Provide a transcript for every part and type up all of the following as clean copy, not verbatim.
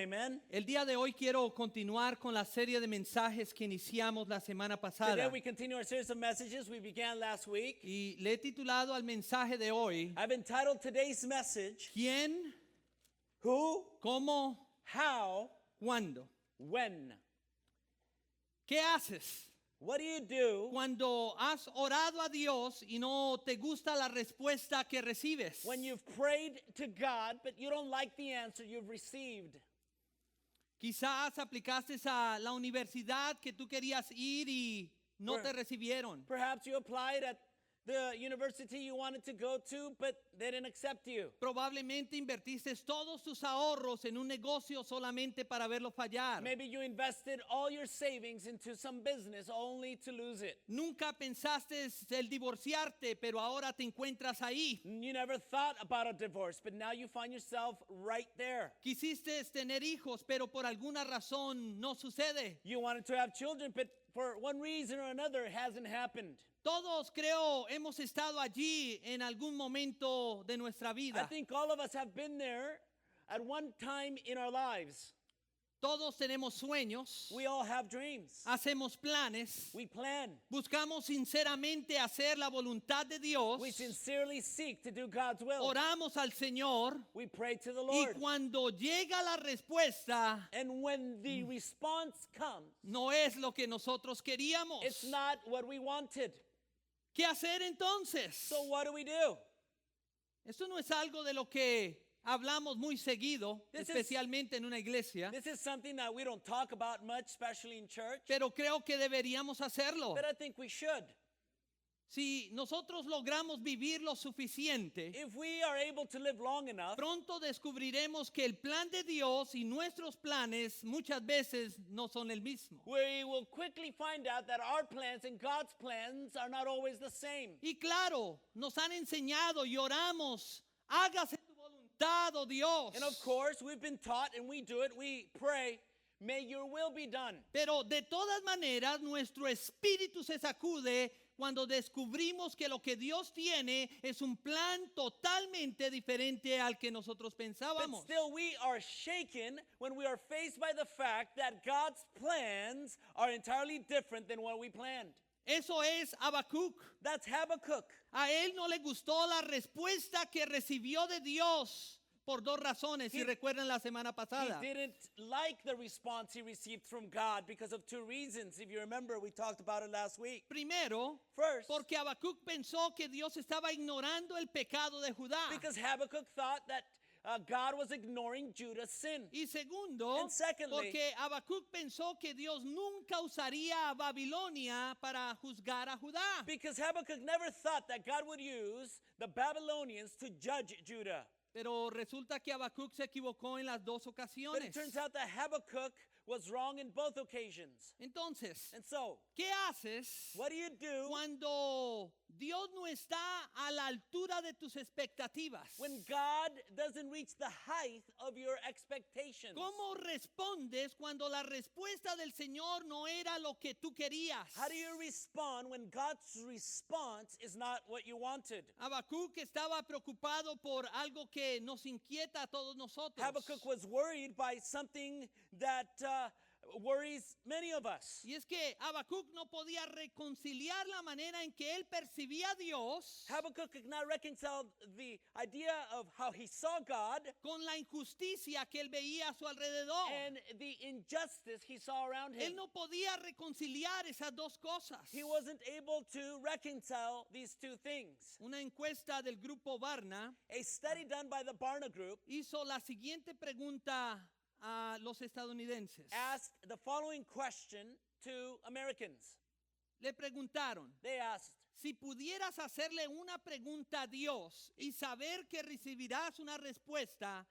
Amen. El día de hoy quiero continuar con la serie de mensajes que iniciamos la semana Today pasada. we continue our series of messages we began last week. Y le he titulado al mensaje de hoy, I've entitled today's message, ¿quién, Who, cómo, How, cuándo? When. ¿Qué haces What do you do cuando has orado a Dios y no te gusta la respuesta que recibes? when you've prayed to God but you don't like the answer you've received? Quizás aplicaste a la universidad que tú querías ir y no Per- te recibieron. Perhaps you applied at the university you wanted to go to, but they didn't accept you. Probablemente invertiste todos tus ahorros en un negocio solamente para verlo fallar. Maybe you invested all your savings into some business only to lose it. Nunca pensaste el divorciarte, pero ahora te encuentras ahí. You never thought about a divorce, but now you find yourself right there. Quisiste tener hijos, pero por alguna razón no sucede. You wanted to have children, but for one reason or another, it hasn't happened. Todos creo hemos estado allí en algún momento de nuestra I vida. think all of us have been there at one time in our lives. Todos tenemos sueños, We all have dreams. hacemos planes, We plan. buscamos sinceramente hacer la voluntad de Dios, We sincerely seek to do God's will. oramos al Señor We pray to the y Lord. cuando llega la respuesta And when the response comes, no es lo que nosotros queríamos. it's not what we wanted. ¿Qué hacer entonces? So what do we do? Esto no es algo de lo que hablamos muy seguido, This is- especialmente en una iglesia, This is something that we don't talk about much, especially in church, pero creo que deberíamos hacerlo. but I think we should. Si nosotros logramos vivir lo suficiente, If we are able to live long enough, pronto descubriremos que el plan de Dios y nuestros planes muchas veces no son el mismo. we will quickly find out that our plans and God's plans are not always the same. Y claro, nos han enseñado y oramos, hágase tu voluntad, oh Dios. And of course, we've been taught and we do it. We pray, may your will be done. Pero de todas maneras, nuestro espíritu se sacude cuando descubrimos que lo que Dios tiene es un plan totalmente diferente al que nosotros But pensábamos. still, we are shaken when we are faced by the fact that God's plans are entirely different than what we planned. Eso es Habacuc. That's Habakkuk. A él no le gustó la respuesta que recibió de Dios por dos razones, si He- recuerdan la semana pasada. He didn't like the response he received from God because of two reasons. If you remember, we talked about it last week. Primero, First, porque Habacuc pensó que Dios estaba ignorando el pecado de Judá. because Habakkuk thought that God was ignoring Judah's sin. Y segundo, And secondly- porque Habacuc pensó que Dios nunca usaría a Babilonia para juzgar a Judá. Because Habakkuk never thought that God would use the Babylonians to judge Judah. Pero resulta que Habacuc se equivocó en las dos But ocasiones. it turns out that Habakkuk was wrong in both occasions. Entonces, And so, ¿qué haces what do you do cuando Dios no está a la altura de tus expectativas? when God doesn't reach the height of your expectations? ¿Cómo respondes cuando la respuesta del Señor no era lo que tú querías? How do you respond when God's response is not what you wanted? Habacuc estaba preocupado por algo que nos inquieta a todos nosotros. Habakkuk was worried by something that worries many of us. Y es que Habacuc no podía reconciliar la manera en que él percibía a Dios Habakkuk could not reconcile the idea of how he saw God con la injusticia que él veía a su alrededor. and the injustice he saw around him. Él no podía reconciliar esas dos cosas. He wasn't able to reconcile these two things. Una encuesta del grupo Barna A study done by the Barna Group hizo la siguiente pregunta a los estadounidenses. asked the following question to Americans. Le preguntaron, They asked, si pudieras hacerle una pregunta a Dios y saber que recibirás una respuesta,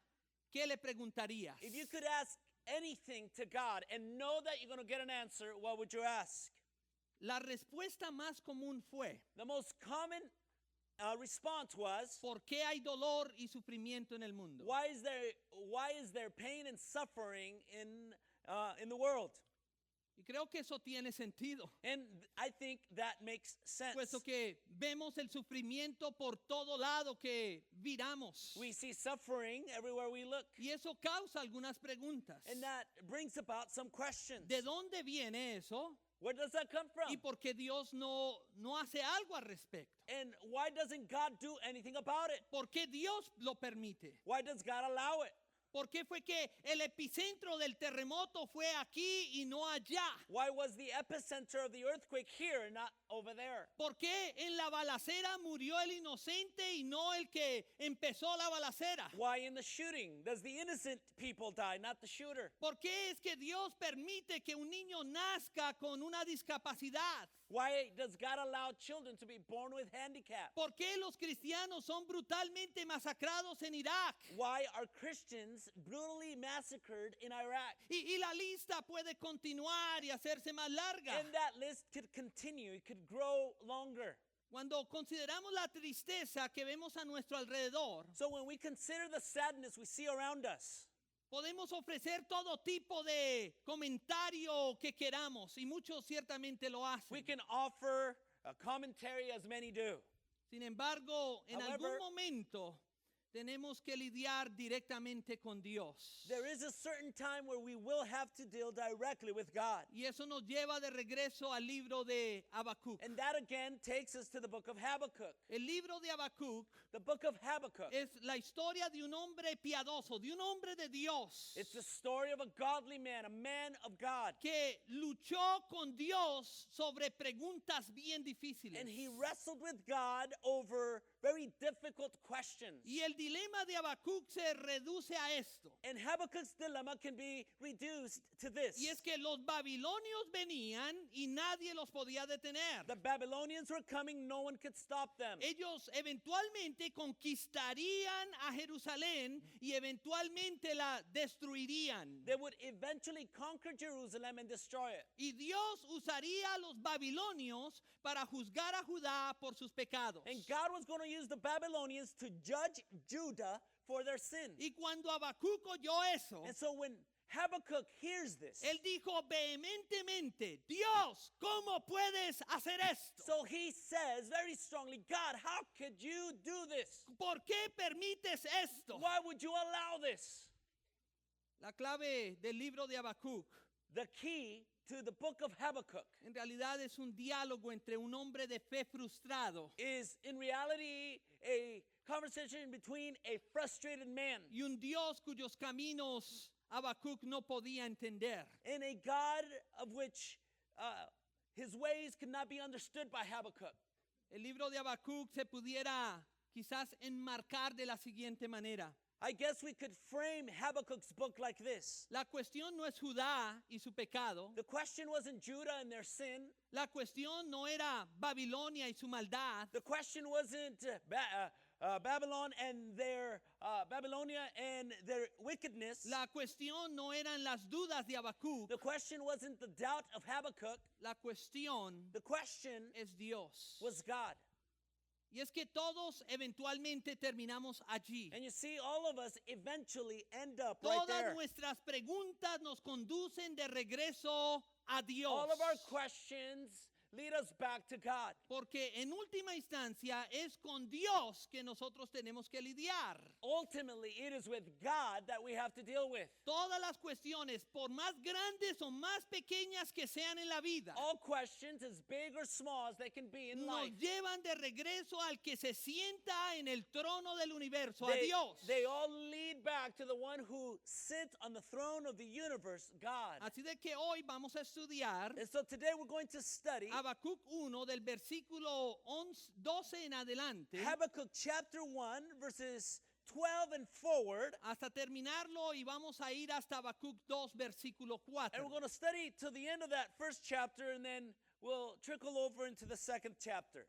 ¿qué le preguntarías? if you could ask anything to God and know that you're going to get an answer, what would you ask? La respuesta más común fue, The most common response was, ¿por qué hay dolor y sufrimiento en el mundo? why is there pain and suffering in the world? Y creo que eso tiene sentido, And I think that makes sense. puesto que vemos el sufrimiento por todo lado que viramos. We see suffering everywhere we look. Y eso causa algunas preguntas. And that brings about some questions. ¿De dónde viene eso? Where does that come from? ¿Y por qué Dios no hace algo al respecto? And why doesn't God do anything about it? ¿Por qué Dios lo permite? Why does God allow it? ¿Por qué fue que el epicentro del terremoto fue aquí y no allá? Why was the epicenter of the earthquake here and not over there? ¿Por qué en la balacera murió el inocente y no el que empezó la balacera? Why in the shooting does the innocent people die, not the shooter? ¿Por qué es que Dios permite que un niño nazca con una discapacidad? Why does God allow children to be born with handicap? ¿Por qué los cristianos son brutalmente masacrados en Irak? Why are Christians brutally massacred in Iraq? Y la lista puede continuar y hacerse más larga. And that list could continue, it could grow longer. Cuando consideramos la tristeza que vemos a nuestro alrededor, So when we consider the sadness we see around us, podemos ofrecer todo tipo de comentario que queramos y muchos ciertamente lo we hacen. can offer a commentary as many do. Sin embargo, en However, algún momento tenemos que lidiar directamente con Dios. There is a certain time where we will have to deal directly with God. Y eso nos lleva de regreso al libro de Habacuc. And that again takes us to the book of Habakkuk. El libro de Habacuc The book of Habakkuk. es la historia de un hombre piadoso, de un hombre de Dios, It's the story of a godly man, a man of God. que luchó con Dios sobre preguntas bien difíciles. And he wrestled with God over very difficult questions. Y el dilema de Habacuc se reduce a esto. And Habakkuk's dilemma can be reduced to this. Y es que los babilonios venían y nadie los podía detener. The Babylonians were coming, no one could stop them. Ellos eventualmente conquistarían a Jerusalén y eventualmente la destruirían. They would eventually conquer Jerusalem and destroy it. Y Dios usaría a los babilonios para juzgar a Judá por sus pecados. And God was going to use the Babylonians to judge Judah for their sin. Y cuando Habacuc oyó eso, And so when Habakkuk hears this, él dijo vehementemente, Dios, ¿cómo puedes hacer esto? so he says very strongly, God, how could you do this? ¿Por qué permites esto? Why would you allow this? La clave del libro de Habacuc The key to the book of Habakkuk en realidad es un diálogo entre un hombre de fe frustrado is in reality a conversation between a frustrated man y un Dios cuyos caminos Habacuc no podía entender. and a God of which his ways could not be understood by Habakkuk. El libro de Habacuc se pudiera quizás enmarcar de la siguiente manera. I guess we could frame Habakkuk's book like this. La cuestión no es Judá y su pecado. The question wasn't Judah and their sin. La cuestión no era Babilonia y su maldad. The question wasn't Babylon and their Babylonia and their wickedness. La cuestión no eran las dudas de Habacuc. The question wasn't the doubt of Habakkuk. La cuestión The question es Dios. was God. Y es que todos eventualmente terminamos allí. And you see, all of us eventually end up right Todas there. nuestras preguntas nos conducen de regreso a Dios. All of our questions lead us back to God. Porque en última instancia es con Dios que nosotros tenemos que lidiar. Ultimately, it is with God that we have to deal with. Todas las cuestiones, por más grandes o más pequeñas que sean en la vida, All questions, as big or small as they can be in nos life, llevan de regreso al que se sienta en el trono del universo, a Dios. they all lead back to the one who sits on the throne of the universe, God. Así de que hoy vamos a estudiar And so today we're going to study Habacuc 1 del versículo 12 en adelante Habakkuk chapter 1, verses 12 and forward. hasta terminarlo y vamos a ir hasta Habacuc 2 versículo 4. And we're going to study till the end of that first chapter, and then we'll trickle over into the second chapter.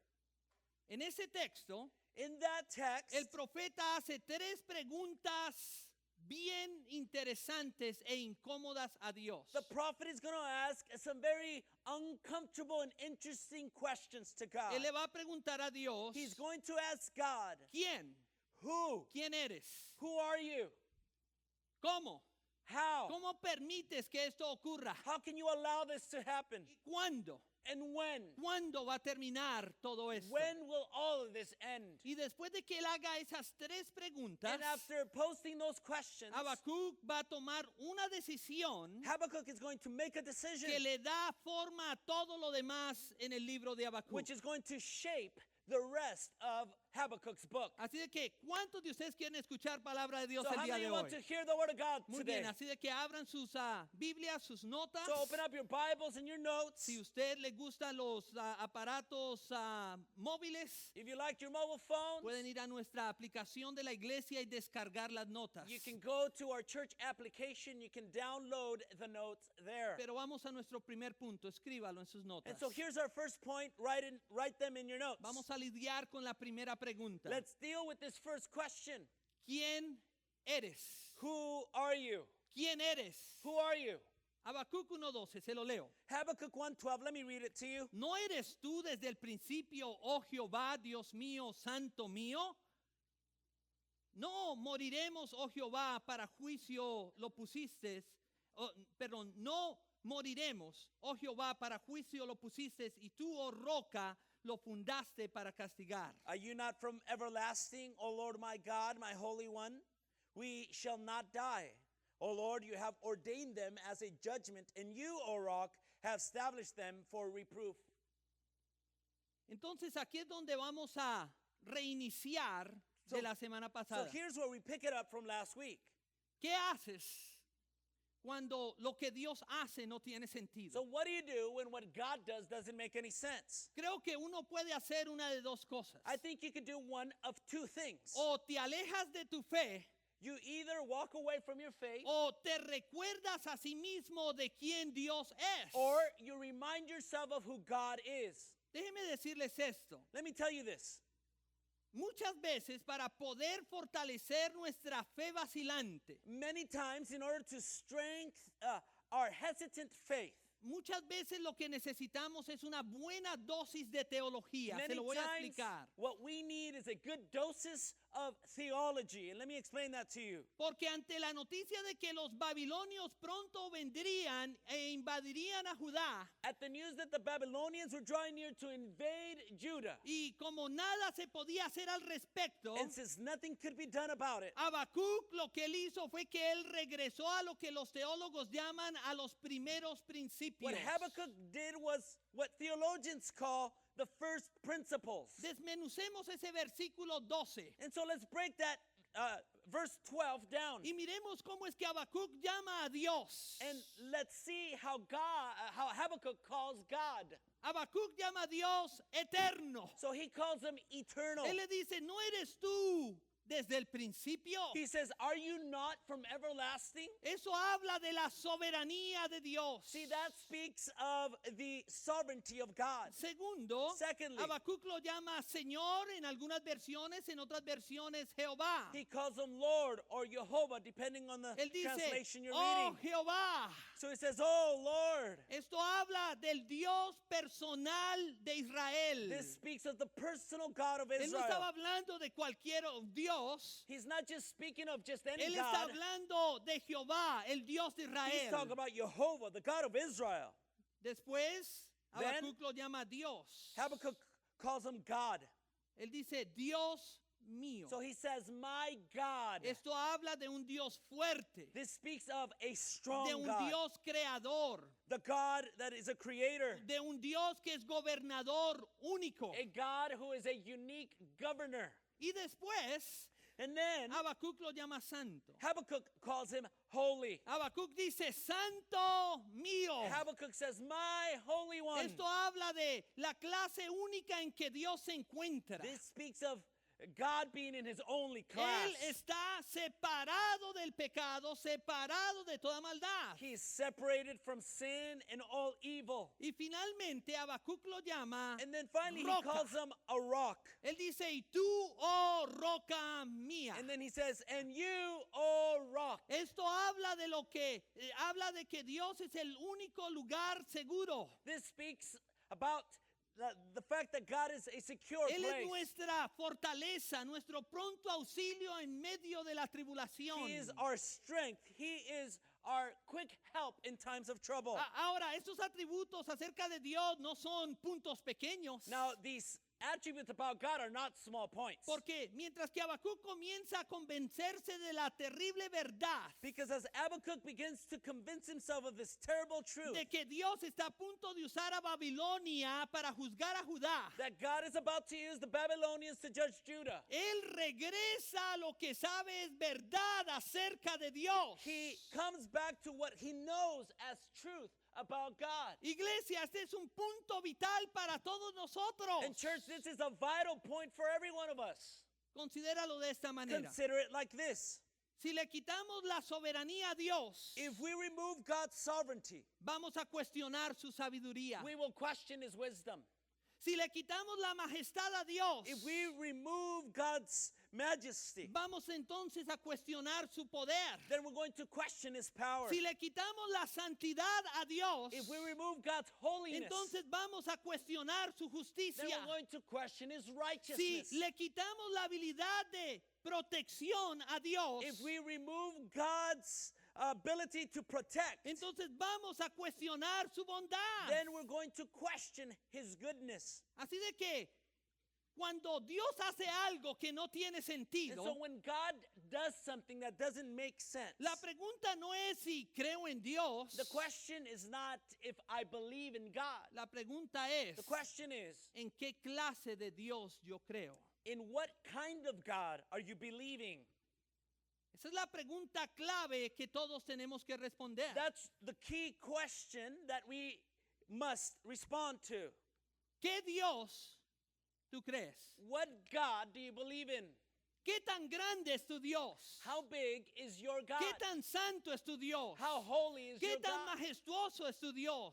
En ese texto, In that text, el profeta hace tres preguntas bien interesantes e incómodas a Dios. the prophet is going to ask some very uncomfortable and interesting questions to God. Él le va a preguntar a Dios, He's going to ask God, ¿quién? who? ¿Quién eres? Who are you? ¿Cómo? How? ¿Cómo permites que esto ocurra? How can you allow this to happen? ¿Y cuándo? And when? ¿Cuándo va a terminar todo esto? When will all of this end? Y después de que él haga esas tres preguntas, And after posting those questions, Habacuc va a tomar una decisión Habakkuk is going to make a decision que le da forma a todo lo demás en el libro de Habacuc. which is going to shape the rest of Habakkuk's book. Así de que, ¿cuántos de ustedes quieren escuchar palabra de Dios So el how día many de want hoy? to hear the word of God Muy today? bien, así de que abran sus Biblias, sus notas. So open up your Bibles and your notes. Si usted le gustan los aparatos móviles, If you like your mobile phones, pueden ir a nuestra aplicación de la iglesia y descargar las notas. you can go to our church application. You can download the notes there. Pero vamos a nuestro primer punto, escríbalo en sus notas. And so here's our first point. Write them in your notes. Vamos a lidiar con la primera pregunta. Let's deal with this first question. ¿Quién eres? Who are you? ¿Quién eres? Who are you? Habacuc 1:12, se lo leo. Habakkuk 1:12. Let me read it to you. ¿No eres tú desde el principio, oh Jehová, Dios mío, santo mío? No moriremos, oh Jehová, para juicio lo pusiste. Perdón, no moriremos, oh Jehová, para juicio lo pusiste, y tú, oh roca, lo fundaste para castigar. Are you not from everlasting, O Lord my God, my Holy One? We shall not die. O Lord, you have ordained them as a judgment, and you, O rock, have established them for reproof. Entonces aquí es donde vamos a reiniciar So- de la semana So pasada. here's where we pick it up from last week. ¿Qué haces cuando lo que Dios hace no tiene sentido? So what do you do when what God does doesn't make any sense? Creo que uno puede hacer una de dos cosas. I think you could do one of two things. O te alejas de tu fe, You either walk away from your faith, o te recuerdas a sí mismo de quién Dios es. or you remind yourself of who God is. Déjeme decirles esto. Let me tell you this. Muchas veces para poder fortalecer nuestra fe vacilante, Many times, in order to strengthen our hesitant faith, muchas veces lo que necesitamos es una buena dosis de teología. Se many lo voy a times explicar. what we need is a good doses of theology. And let me explain that to you. Porque ante la noticia de que los babilonios pronto vendrían e invadirían a Judá, At the news that the Babylonians were drawing near to invade Judah, y como nada se podía hacer al respecto, and since nothing could be done about it, Habacuc lo que él hizo fue que él regresó a lo que los teólogos llaman a los primeros principios. what Habakkuk did was what theologians call the first principles. Desmenucemos ese versículo 12 And so let's break that verse 12 down. y miremos cómo es que Habacuc llama a Dios. And let's see how Habakkuk calls God. Habacuc llama a Dios eterno. So he calls him eternal. Él le dice, ¿no eres tú desde el principio? He says, are you not from everlasting? Eso habla de la soberanía de Dios. See, that speaks of the sovereignty of God. Segundo, Secondly, Habacuc lo llama Señor en algunas versiones, en otras versiones Jehová. he calls him Lord or Jehovah, depending on the Él dice, translation you're oh reading. Jehová. So he says, oh Lord. Esto habla del Dios personal de Israel. This speaks of the personal God of Él no estaba Israel. hablando de cualquier Dios. He's not just speaking of just any Él está God. hablando de Jehová, el Dios de He's Israel. talking about Jehovah, the God of Israel. Después, Then, Habacuc lo llama Dios. Habakkuk calls him God. Él dice, Dios mío. So he says, my God. Esto habla de un Dios fuerte, This speaks of a strong de un God. Dios creador, The God that is a creator. de un Dios que es gobernador único. A God who is a unique governor. Y después, And then Habacuc lo llama santo. Habakkuk calls him holy. Habacuc dice, santo mío. Habakkuk says, my holy one. Esto habla de la clase única en que Dios se encuentra. This speaks of God being in his only class. Él está separado del pecado, separado de toda maldad. He's separated from sin and all evil. Y finalmente Habacuc lo llama And then finally roca. he calls him a rock. Él dice, y tú, oh roca mía. And then he says, and you, oh rock. Esto habla de lo que, habla de que Dios es el único lugar seguro. This speaks about the fact that God is a secure Él es place. nuestra fortaleza, nuestro pronto auxilio en medio de la tribulación. He is our strength. He is are quick help in times of trouble. Ahora, estos atributos acerca de Dios no son puntos pequeños. Now, these attributes about God are not small points. Porque mientras que Habacuc comienza a convencerse de la terrible verdad Because as Habakkuk begins to convince himself of this terrible truth, de que Dios está a punto de usar a Babilonia para juzgar a Judá, that God is about to use the Babylonians to judge Judah, él regresa a lo que sabe es verdad acerca de Dios. he comes back to what he knows as truth about God. Iglesia, este es un punto vital para todos nosotros. And church, this is a vital point for every one of us. Considéralo de esta manera. Consider it like this. Si le quitamos la soberanía a Dios, If we remove God's sovereignty, vamos a cuestionar su sabiduría. we will question his wisdom. Si le quitamos la majestad a Dios, If we remove God's majesty, vamos entonces a cuestionar su poder. then we're going to question his power. Si le quitamos la santidad a Dios, If we remove God's holiness, entonces vamos a cuestionar su then justicia. we're going to question his Si righteousness. le quitamos la habilidad de protección a Dios, If we remove God's ability to protect, entonces vamos a cuestionar su bondad. then we're going to question his goodness. Así de que cuando Dios hace algo que no tiene And sentido, so when God does something that doesn't make sense, la pregunta no es si creo en Dios. the question is not if I believe in God. La pregunta es, The question is, ¿en qué clase de Dios yo creo? in what kind of God are you believing? Esa es la pregunta clave que todos tenemos que responder. That's the key question that we must respond to. ¿Qué Dios tú crees? What God do you believe in? ¿Qué tan grande es tu Dios? How big is your God? ¿Qué tan santo es tu Dios? How holy is ¿Qué your tan God? majestuoso es tu Dios?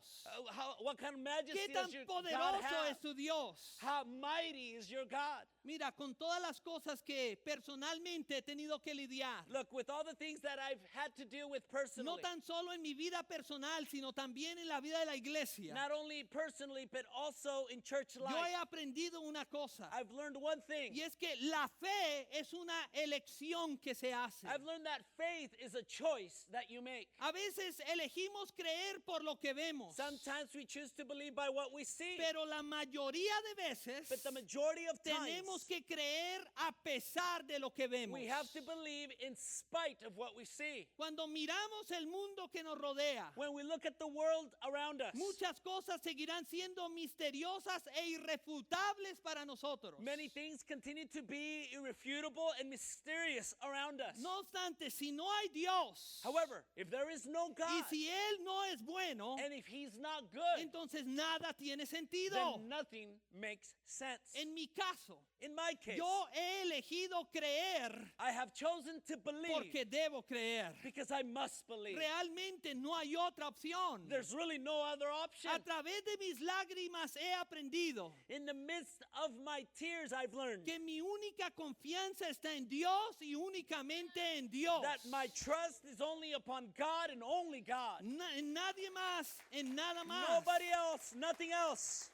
What kind of majesty ¿Qué tan does your God poderoso have? es tu Dios? How mighty is your God? Mira, con todas las cosas que personalmente he tenido que lidiar, Look, with all the things that I've had to deal with no personally, tan solo en mi vida personal, sino también en la vida de la iglesia, not only personally, but also in church yo life, he aprendido una cosa, I've learned one thing. y es que la fe es una elección que se hace. I've learned that faith is a choice that you make. A veces elegimos creer por lo que vemos, Sometimes we choose to believe by what we see, pero la mayoría de veces but the majority of tenemos times que creer a pesar de lo que vemos. we have to believe in spite of what we see. Cuando miramos el mundo que nos rodea, When we look at the world around us, muchas cosas seguirán siendo misteriosas e irrefutables para nosotros. many things continue to be irrefutable and mysterious around us. No obstante, si no hay Dios However, if there is no y God, si Él no es bueno, and if He's not good, entonces nada tiene sentido. then nothing makes sense. En mi caso, In my case, yo he elegido creer I have chosen to believe porque debo creer. because I must believe. Realmente no hay otra opción. There's really no other option. A través de mis lágrimas he aprendido In the midst of my tears, I've learned que mi única confianza está en Dios y únicamente en Dios. that my trust is only upon God and only God. En nadie más, en nada más. Nobody else, nothing else.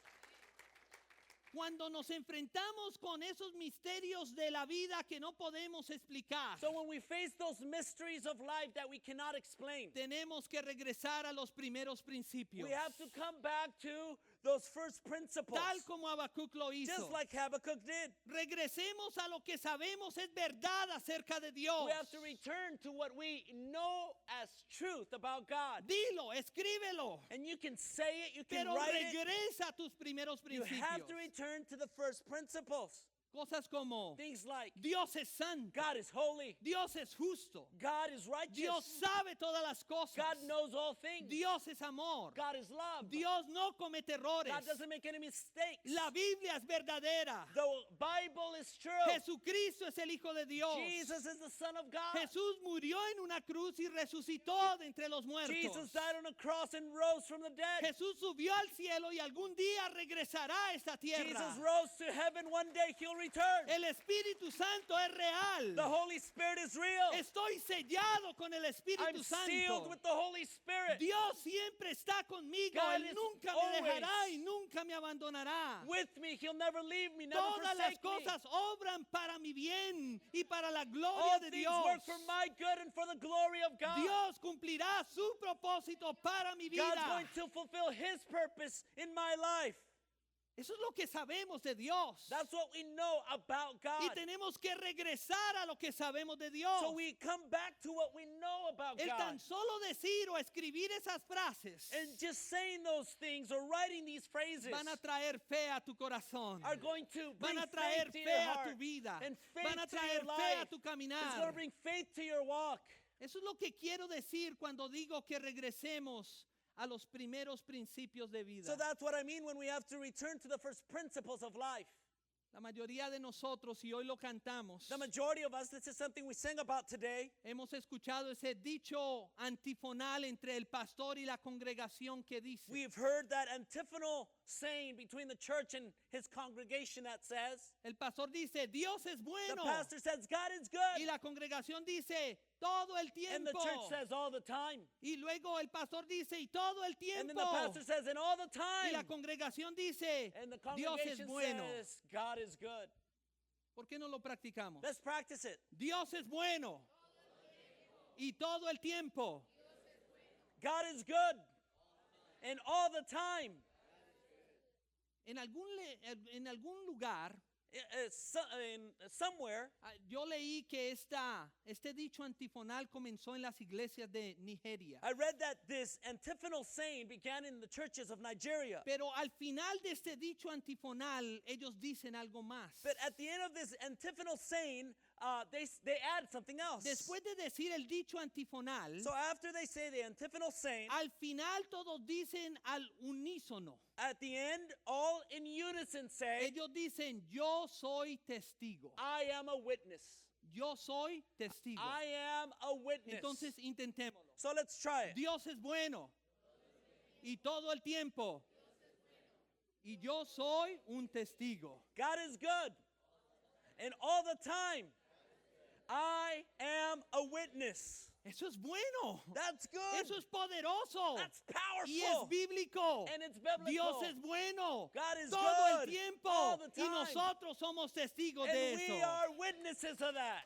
Cuando nos enfrentamos con esos misterios de la vida que no podemos explicar, So when we face those mysteries of life that we cannot explain, tenemos que regresar a los primeros principios. we have to come back to those first principles, Tal como Habacuc lo hizo. just like Habakkuk did. Regresemos a lo que sabemos es verdad acerca de Dios. We have to return to what we know as truth about God. Dilo, escríbelo. And you can say it, you can Pero write it. regresa a tus primeros You have principios. to return to the first principles. Cosas como Things like Dios es santo, God is holy, Dios es justo, God is righteous, Dios sabe todas las cosas, God knows all things, Dios es amor, God is love, Dios no comete errores, God doesn't make any mistakes. la Biblia es verdadera, The Bible is true. Jesucristo es el Hijo de Dios, Jesus is the Son of God. Jesús murió en una cruz y resucitó de entre los muertos. Jesus died on a cross and rose from the dead. Jesús subió al cielo y algún día regresará a esta tierra. Jesus rose to heaven. One day he'll return. El Espíritu Santo es real. The Holy Spirit is real. Estoy sellado con el Espíritu I'm sealed Santo. with the Holy Spirit. Spirit. Dios siempre está conmigo. God Él is nunca me always dejará y nunca me abandonará. With me, He'll never leave me, never Todas las forsake me. cosas obran para mi bien y para la All gloria de things Dios. work for my good and for the glory of God. Dios cumplirá su propósito para mi vida. God's going to fulfill His purpose in my life. Eso es lo que sabemos de Dios. That's what we know about God. Y tenemos que regresar a lo que sabemos de Dios. So we come back to what we know about El God. tan solo decir o escribir esas frases And just saying those things or writing these phrases van a traer fe a tu corazón. are going to bring Van a traer faith to fe your a heart tu vida. and faith Van a to traer your fe a life. tu It's going to caminar. bring faith to your walk. Eso es lo que quiero decir cuando digo que regresemos a los primeros principios de vida. So that's what I mean when we have to return to the first principles of life. La mayoría de nosotros, y hoy lo cantamos, The majority of us, this is something we sing about today. hemos escuchado ese dicho antifonal entre el pastor y la congregación que dice: We've heard that antiphonal saying between the church and his congregation that says, el pastor dice, Dios es the bueno. pastor says, God is Y good. la congregación dice, todo el And the tiempo. church says all the time. Y luego el pastor dice, y todo el And then tiempo. the pastor says, and all the Y la time. congregación dice, And the Dios es congregation bueno. says, God is good. ¿Por qué no lo practicamos? Let's practice it. Dios es bueno. Y todo el tiempo. God is good. And all the time. En algún lugar, Somewhere, yo leí que este dicho antifonal comenzó en las iglesias de Nigeria. I read that this antiphonal saying began in the churches of Nigeria. Pero al final de este dicho antifonal, ellos dicen algo más. But at the end of this antiphonal saying, they add something else. Después de decir el dicho antifonal, So after they say the antiphonal saying, al final todos dicen al unísono. at the end, all in unison say, Ellos dicen, yo soy testigo. I am a witness. Yo soy testigo. I am a witness. Entonces intentémoslo. So let's try it. Dios es bueno. Y todo el tiempo. Y yo soy un testigo. God is good. And all the time, I am a witness. Eso es bueno. That's good. Eso es poderoso. That's Y es powerful. bíblico. And it's biblical. Dios es bueno. God is Todo el good tiempo. all the Y time. nosotros somos testigos de And we eso. are witnesses of that.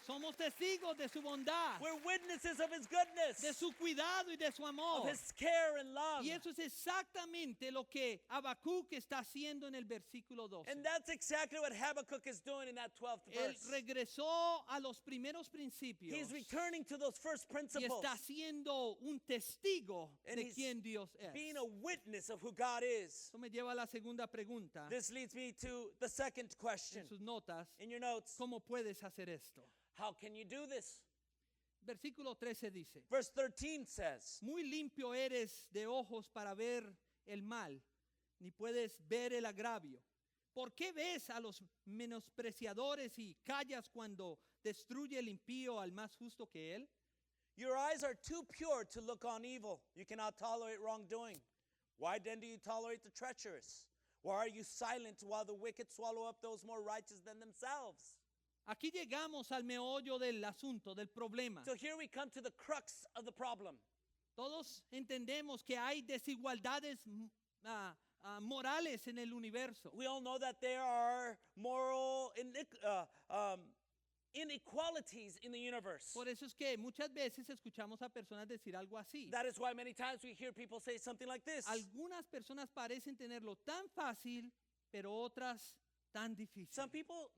Somos testigos de su bondad, We're witnesses of His goodness, de su cuidado y de su amor. of His care and love. Y eso es exactamente lo que Habacuc está haciendo en el versículo 12. And that's exactly what Habakkuk is doing in that 12th Él verse. regresó a los primeros principios He's returning to those first y principles, está siendo un testigo And de he's quién Dios es. being a witness of who God is. Eso me lleva a la segunda pregunta This leads me to the second question en sus notas. in your notes. ¿Cómo puedes hacer esto? How can you do this? Versículo 13 dice, Verse 13 says, muy limpio eres de ojos para ver el mal, ni puedes ver el agravio. ¿Por qué ves a los menospreciadores y callas cuando destruye el impío al más justo que él? your eyes are too pure to look on evil. You cannot tolerate wrongdoing. Why then do you tolerate the treacherous? Why are you silent while the wicked swallow up those more righteous than themselves? Aquí llegamos al meollo del asunto, del problema. So here we come to the crux of the problem. Todos entendemos que hay desigualdades morales en el universo. We all know that there are moral inequalities in the universe. Por eso es que muchas veces escuchamos a personas decir algo así. That is why many times we hear people say something like this. Algunas personas parecen tenerlo tan fácil, pero otras tan difícil. Some people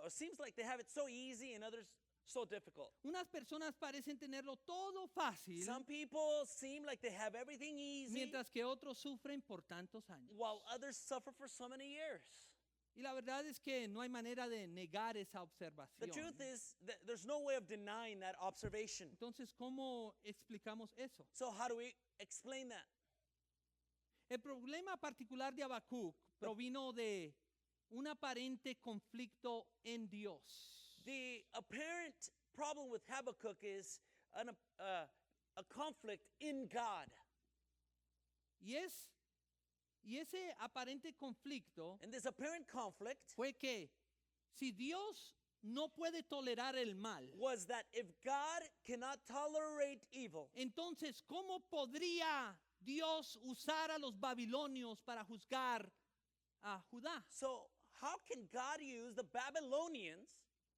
seems like they have it so easy and others so difficult. Unas personas parecen tenerlo todo fácil, Some people seem like they have everything easy, mientras que otros sufren por tantos años. while others suffer for so many years. Y la verdad es que no hay manera de negar esa The observación. truth is that there's no way of denying that observation. Entonces, ¿cómo explicamos eso? So how do we explain that? El problema particular de Habacuc provino de un aparente conflicto en Dios. The apparent problem with Habakkuk is a conflict in God. Y ese aparente conflicto And this apparent conflict fue que si Dios no puede tolerar el mal, was that if God cannot tolerate evil, entonces, ¿cómo podría Dios usar a los babilonios para juzgar a Judá? so how can God use the Babylonians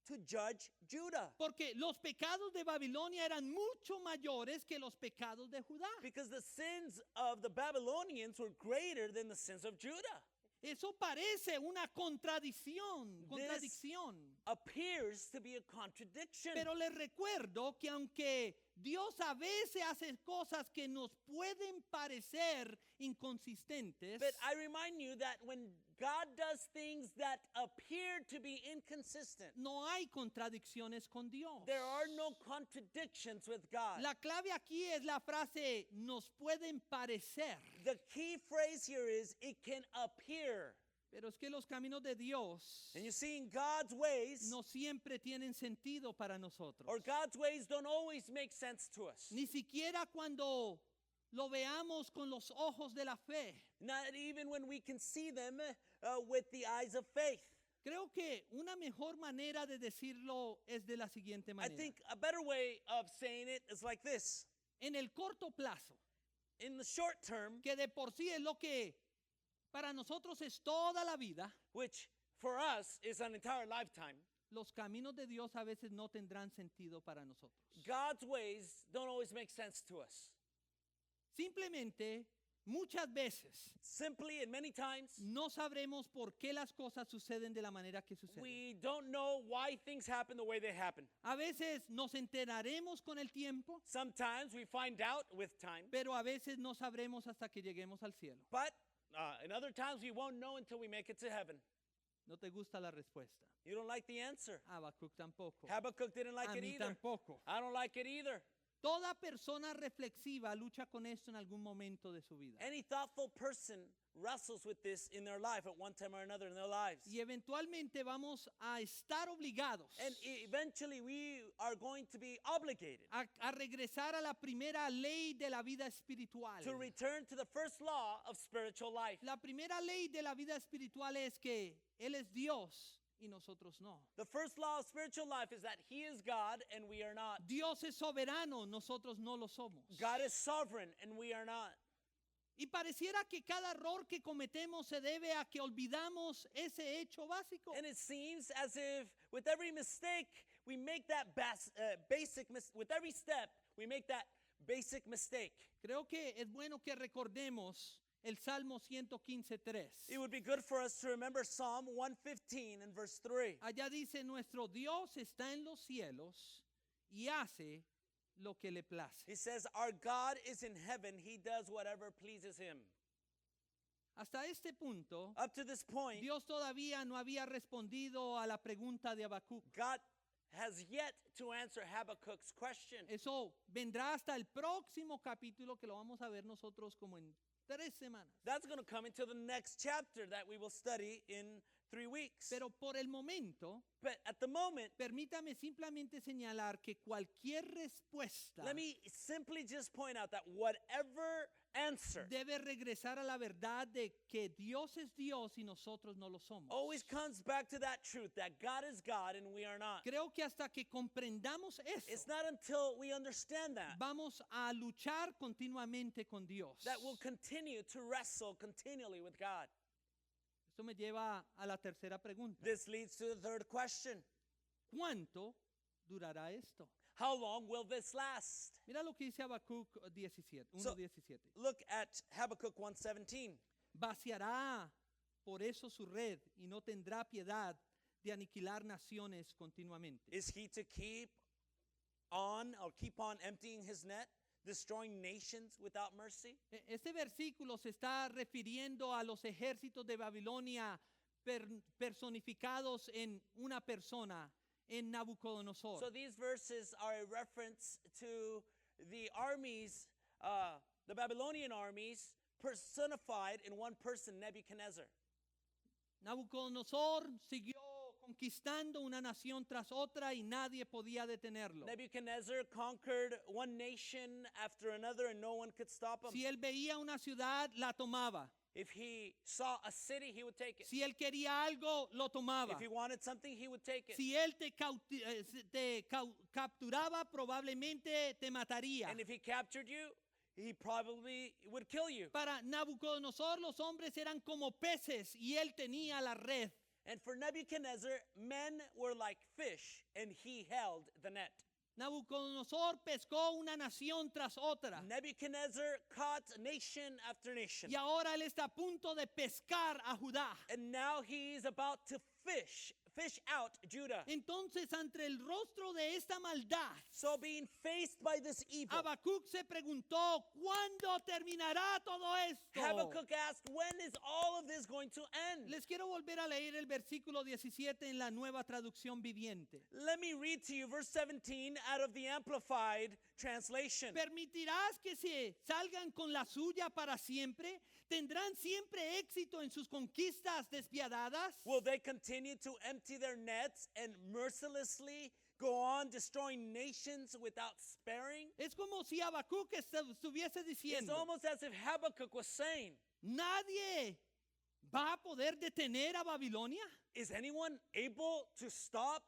to judge Judah? Porque los pecados de Babilonia eran mucho mayores que los pecados de Judá. Because the sins of the Babylonians were greater than the sins of Judah. Eso parece una contradicción. Appears to be a contradiction. Pero les recuerdo que aunque Dios a veces hace cosas que nos pueden parecer inconsistentes, But I remind you that when God does things that appear to be inconsistent, no hay contradicciones con Dios. there are no contradictions with God. La clave aquí es la frase nos pueden parecer. The key phrase here is it can appear. Pero es que los caminos de Dios And you see, in God's ways, no siempre tienen sentido para nosotros. or God's ways don't always make sense to us. Ni siquiera cuando lo veamos con los ojos de la fe. Not even when we can see them with the eyes of faith. Creo que una mejor manera de decirlo es de la siguiente I manera. think a better way of saying it is like this. En el corto plazo, In the short term, que de por sí es lo que para nosotros es toda la vida, which for us is an entire lifetime, los caminos de Dios a veces no tendrán sentido para nosotros. God's ways don't always make sense to us. Simplemente, muchas veces, Simply and many times, no sabremos por qué las cosas suceden de la manera que suceden. we don't know why things happen the way they happen. A veces nos enteraremos con el tiempo, Sometimes we find out with time, pero a veces no sabremos hasta que lleguemos al cielo. but in other times we won't know until we make it to heaven. ¿No te gusta la respuesta? You don't like the answer. Habacuc tampoco. Habakkuk didn't like A it mí either. tampoco. I don't like it either. Toda persona reflexiva lucha con esto en algún momento de su vida. Any thoughtful person wrestles with this in their life at one time or another in their lives. Y eventualmente vamos a estar obligados And eventually we are going to be obligated a regresar a la primera ley de la vida espiritual. to return to the first law of spiritual life. La primera ley de la vida espiritual es que Él es Dios y nosotros no. The first law of spiritual life is that He is God and we are not. Dios es soberano, nosotros no lo somos. God is sovereign and we are not. Y pareciera que cada error que cometemos se debe a que olvidamos ese hecho básico. And it seems as if with every mistake, we make that with every step, we make that basic mistake. Creo que es bueno que recordemos el Salmo 115:3. It would be good for us to remember Psalm 115 and verse 3. Allá dice, nuestro Dios está en los cielos y hace lo que le place. He says, our God is in heaven. He does whatever pleases Him. Hasta este punto, Up to this point, Dios todavía no había respondido a la pregunta de Habacuc. God has yet to answer Habakkuk's question. Eso vendrá hasta el próximo capítulo que lo vamos a ver nosotros como en 3 semanas. That's going to come into the next chapter that we will study in 3 weeks. Pero por el momento, But at the moment, permítame simplemente señalar que cualquier respuesta let me simply just point out that whatever answer debe regresar a la verdad de que Dios es Dios y nosotros no lo somos. always comes back to that truth that God is God and we are not. Creo que hasta que comprendamos It's eso, not until we understand that vamos a luchar continuamente con Dios. that we'll continue to wrestle continually with God. Esto me lleva a la tercera pregunta. This leads to the third question. ¿Cuánto durará esto? How long will this last? Mira lo que dice Habacuc 17, 1:17. So- Look at Habakkuk 1:17. Vaciará por eso su red y no tendrá piedad de aniquilar naciones continuamente. Is he to keep on emptying his net, destroying nations without mercy? Este versículo se está refiriendo a los ejércitos de Babilonia personificados en una persona, en Nabucodonosor. So these verses are a reference to the armies, the Babylonian armies, personified in one person, Nebuchadnezzar. Nabucodonosor siguió conquistando una nación tras otra y nadie podía detenerlo. Nebuchadnezzar conquered one nation after another and no one could stop him. Si él veía una ciudad, la tomaba. If he saw a city, he would take it. Si él quería algo, lo tomaba. If he wanted something, he would take it. Si él te capturaba, probablemente te mataría. And if he captured you, he probably would kill you. Para Nabucodonosor, los hombres eran como peces y él tenía la red. And for Nebuchadnezzar, men were like fish, and he held the net. Nabucodonosor pescó una nación tras otra. Nebuchadnezzar caught nation after nation. Y ahora él está a punto de pescar a Judá. And now he's about to fish out Judah. Entonces, ante el rostro de esta maldad, So being faced by this evil, Habacuc se preguntó, ¿cuándo terminará todo esto? Habakkuk asked, when is all of this going to end? Les quiero volver a leer el versículo 17 en la Nueva Traducción Viviente. Let me read to you verse 17 out of the Amplified Translation. ¿Permitirás que se salgan con la suya para siempre? ¿Tendrán siempre éxito en sus conquistas despiadadas? Will they continue to empty their nets and mercilessly go on destroying nations without sparing? Es como si Habacuc estuviese It's diciendo, almost as if Habakkuk was saying, ¿nadie va a poder detener a Babilonia? is anyone able to stop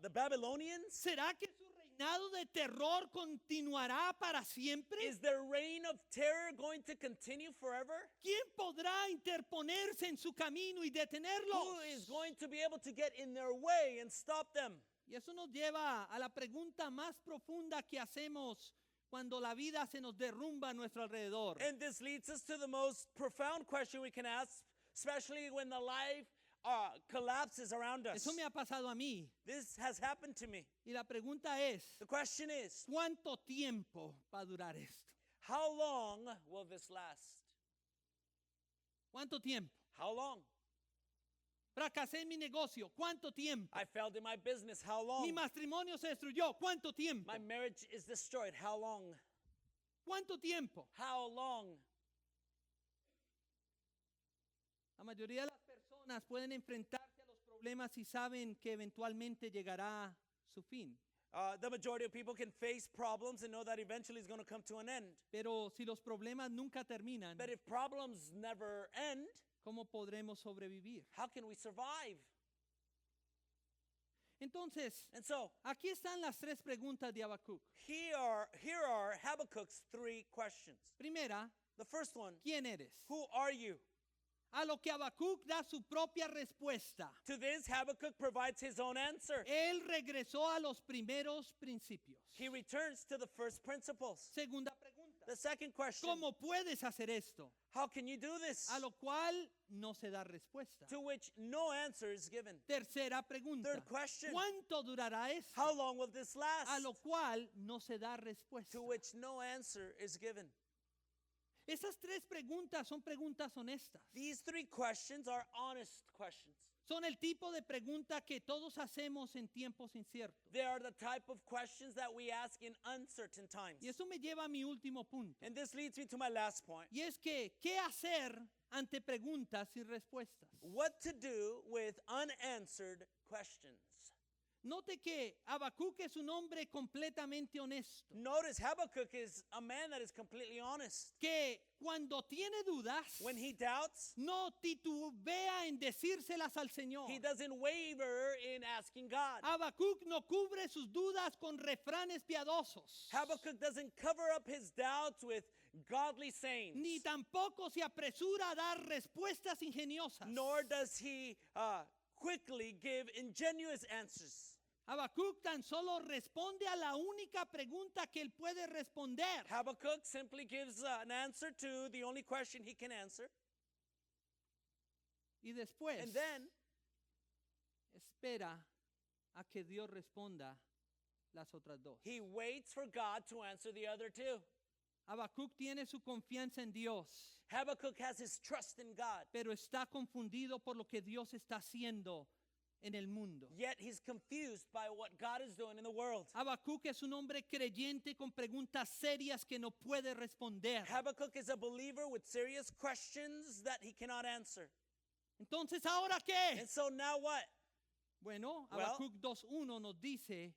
the Babylonians? ¿Será que su reinado de terror continuará para siempre? Is their reign of terror going to continue forever? ¿Quién podrá interponerse en su camino y detenerlos? Who is going to be able to get in their way and stop them? Y eso nos lleva a la pregunta más profunda que hacemos cuando la vida se nos derrumba a nuestro alrededor. And this leads us to the most profound question we can ask, especially when the life collapses around us. Eso me ha pasado a mí. This has happened to me. Y la pregunta es, The question is, ¿cuánto tiempo va a durar esto? how long will this last? ¿Cuánto tiempo? How long? Fracasé en mi negocio. ¿Cuánto tiempo? I failed in my business. How Mi long? matrimonio se destruyó. ¿Cuánto tiempo? My marriage is destroyed. How long? ¿Cuánto tiempo? How long? La mayoría de las personas pueden enfrentarse a los problemas y saben que eventualmente llegará su fin. The majority of people can face problems and know that eventually it's going to come to an end. Pero si los problemas nunca terminan, But if problems never end, ¿cómo podremos sobrevivir? how can we survive? Entonces, And so, aquí están las tres preguntas de Habacuc. here are Habakkuk's three questions. Primera, The first one, ¿quién eres? who are you? A lo que Habacuc da su propia respuesta. To this, Habakkuk provides his own answer. Él regresó a los primeros principios. He returns to the first principles. Segunda pregunta, The second question, ¿cómo puedes hacer esto? how can you do this? A lo cual no se da respuesta. To which no answer is given. Tercera pregunta, Third question, ¿cuánto durará esto? how long will this last? A lo cual no se da respuesta. To which no answer is given. Esas tres preguntas son preguntas honestas. These three questions are honest questions. Son el tipo de pregunta que todos hacemos en tiempos inciertos. They are the type of questions that we ask in uncertain times. Y eso me lleva a mi último punto. And this leads me to my last point. Y es que, ¿qué hacer ante preguntas sin respuestas? What to do with unanswered questions. Note que Habacuc es un hombre completamente honesto. Notice Habakkuk is a man that is completely honest. Que cuando tiene dudas, When he doubts, no titubea en decírselas al Señor. he doesn't waver in asking God. Habacuc no cubre sus dudas con refranes piadosos. Habakkuk doesn't cover up his doubts with godly sayings. Ni tampoco se apresura a dar respuestas ingeniosas. Nor does he quickly give ingenuous answers. Habacuc tan solo responde a la única pregunta que él puede responder. Habakkuk simply gives an answer to the only question he can answer. Y después And then espera a que Dios responda las otras dos. he waits for God to answer the other two. Habacuc tiene su confianza en Dios, Habakkuk has his trust in God, pero está confundido por lo que Dios está haciendo en el mundo. yet he's confused by what God is doing in the world. Habacuc es un hombre creyente con preguntas serias que no puede responder. Habakkuk is a believer with serious questions that he cannot answer. Entonces, ¿ahora qué? And so now what? Bueno, Well, Habacuc 2:1 nos dice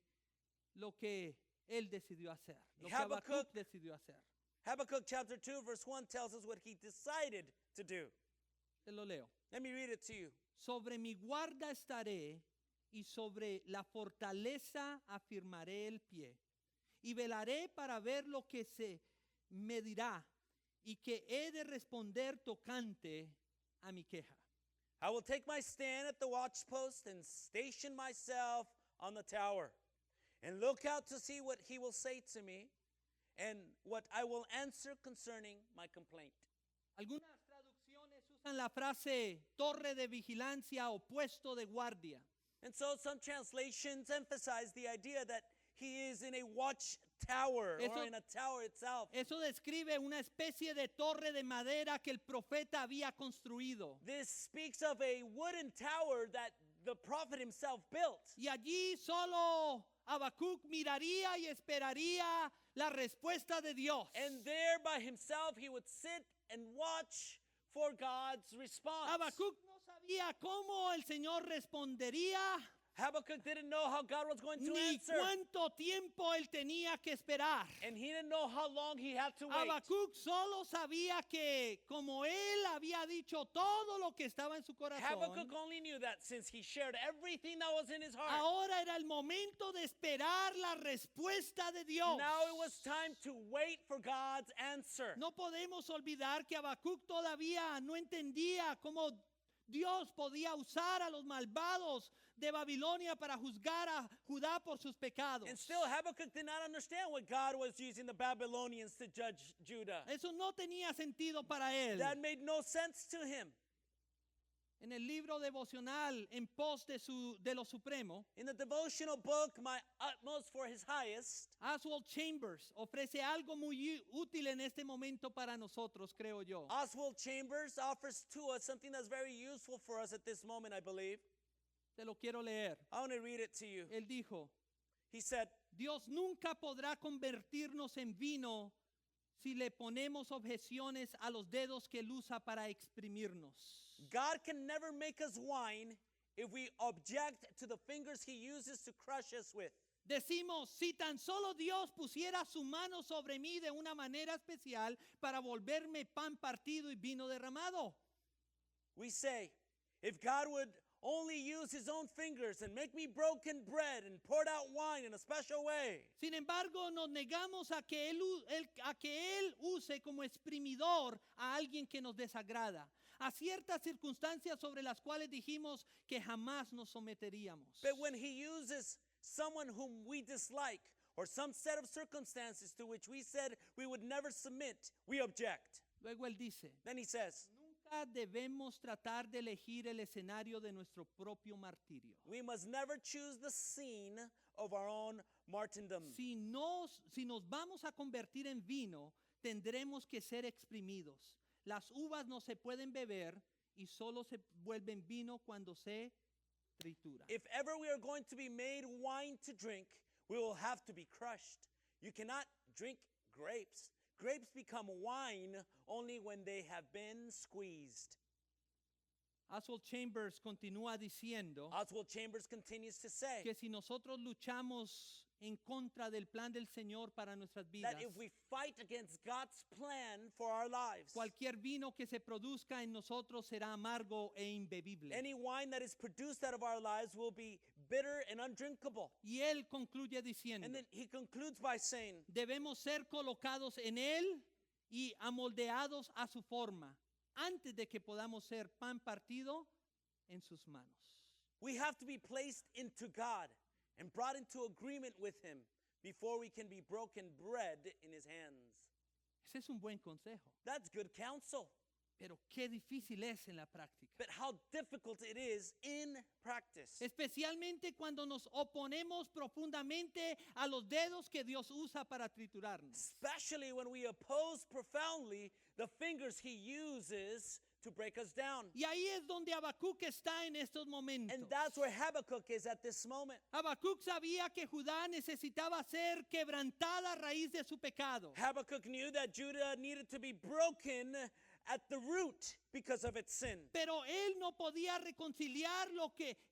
lo que él decidió hacer, lo que Habacuc- Habacuc decidió hacer. Habakkuk chapter 2 verse 1 tells us what he decided to do. Te lo leo. Let me read it to you. Sobre mi guarda estaré y sobre la fortaleza afirmaré el pie. Y velaré para ver lo que se me dirá y que he de responder tocante a mi queja. I will take my stand at the watchpost and station myself on the tower and look out to see what he will say to me and what I will answer concerning my complaint. Algunas traducciones usan la frase torre de vigilancia o puesto de guardia. And so some translations emphasize the idea that he is in a watch tower or Eso- in a tower itself. Eso describe una especie de torre de madera que el profeta había construido. This speaks of a wooden tower that the prophet himself built. Y allí solo Habacuc miraría y esperaría la respuesta de Dios. And there by himself he would sit and watch for God's response. Habacuc no sabía cómo el Señor respondería, Habakkuk didn't know how God was going to ni answer. cuánto tiempo él tenía que esperar. And he didn't know how long he had to wait. Habacuc solo sabía que como él había dicho todo lo que estaba en su corazón, Habakkuk only knew that since he shared everything that was in his heart, ahora era el momento de esperar la respuesta de Dios. now it was time to wait for God's answer. No podemos olvidar que Habacuc todavía no entendía cómo Dios podía usar a los malvados de Babilonia para juzgar a Judá por sus pecados. And still Habakkuk did not understand what God was using the Babylonians to judge Judah. Eso no tenía sentido para él. That made no sense to him. En el libro devocional En pos de lo supremo, In the devotional book, My Utmost for His Highest, Oswald Chambers ofrece algo muy útil en este momento para nosotros, creo yo. Oswald Chambers offers to us something that's very useful for us at this moment, I believe. Te lo quiero leer. I want to read it to you. Él dijo, He said, Dios nunca podrá convertirnos en vino si le ponemos objeciones a los dedos que él usa para exprimirnos. God can never make us wine if we object to the fingers He uses to crush us with. Decimos, si tan solo Dios pusiera su mano sobre mí de una manera especial para volverme pan partido y vino derramado. We say, if God would only use His own fingers and make me broken bread and poured out wine in a special way. Sin embargo, nos negamos a que él use como exprimidor a alguien que nos desagrada, a ciertas circunstancias sobre las cuales dijimos que jamás nos someteríamos. But when He uses someone whom we dislike or some set of circumstances to which we said we would never submit, we object. Luego él dice, Then He says, nunca debemos tratar de elegir el escenario de nuestro propio martirio. we must never choose the scene of our own martyrdom. Si nos vamos a convertir en vino, tendremos que ser exprimidos. Las uvas no se pueden beber y solo se vuelven vino cuando se tritura. If ever we are going to be made wine to drink, we will have to be crushed. You cannot drink grapes. Grapes become wine only when they have been squeezed. Oswald Chambers continúa diciendo Oswald Chambers continues to say que si nosotros luchamos en contra del plan del Señor para nuestras vidas, that if we fight against God's plan for our lives, cualquier vino que se produzca en nosotros será amargo e imbebible. any wine that is produced out of our lives will be bitter and undrinkable. Y él concluye diciendo, And then he concludes by saying, debemos ser colocados en él y amoldeados a su forma antes de que podamos ser pan partido en sus manos. we have to be placed into God and brought into agreement with Him before we can be broken bread in His hands. Ese es un buen consejo, That's good counsel. pero qué difícil es en la práctica. But how difficult it is in practice. Especialmente cuando nos oponemos profundamente a los dedos que Dios usa para triturarnos. Especially when we oppose profoundly the fingers He uses to break us down. Y ahí es donde Habacuc está en estos momentos. And that's where Habakkuk is at this moment. Habacuc sabía que Judá necesitaba ser quebrantada a raíz de su pecado. Habakkuk knew that Judah needed to be broken at the root because of its sin. Pero él no podía reconciliar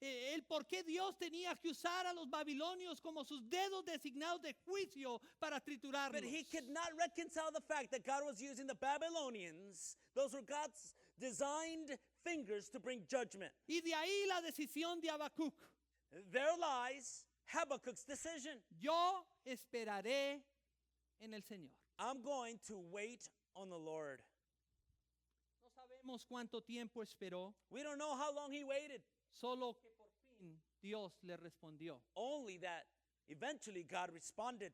el por qué Dios tenía que usar a los babilonios como sus dedos designados de juicio para triturarlos. But he could not reconcile the fact that God was using the Babylonians. Those were God's designed fingers to bring judgment. Y de ahí la decisión de Habacuc. There lies Habakkuk's decision. Yo esperaré en el Señor. I'm going to wait on the Lord. No sabemos cuánto tiempo esperó, We don't know how long he waited. solo que por fin Dios le respondió. Only that eventually God responded.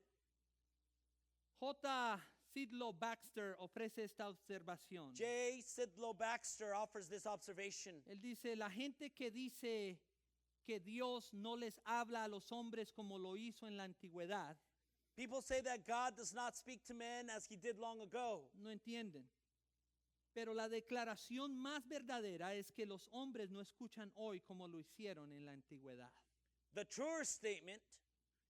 J. Sidlow Baxter ofrece esta observación. J. Sidlow Baxter offers this observation. Él dice, la gente que dice que Dios no les habla a los hombres como lo hizo en la antigüedad, People say that God does not speak to men as he did long ago. no entienden. Pero la declaración más verdadera es que los hombres no escuchan hoy como lo hicieron en la antigüedad. The truer statement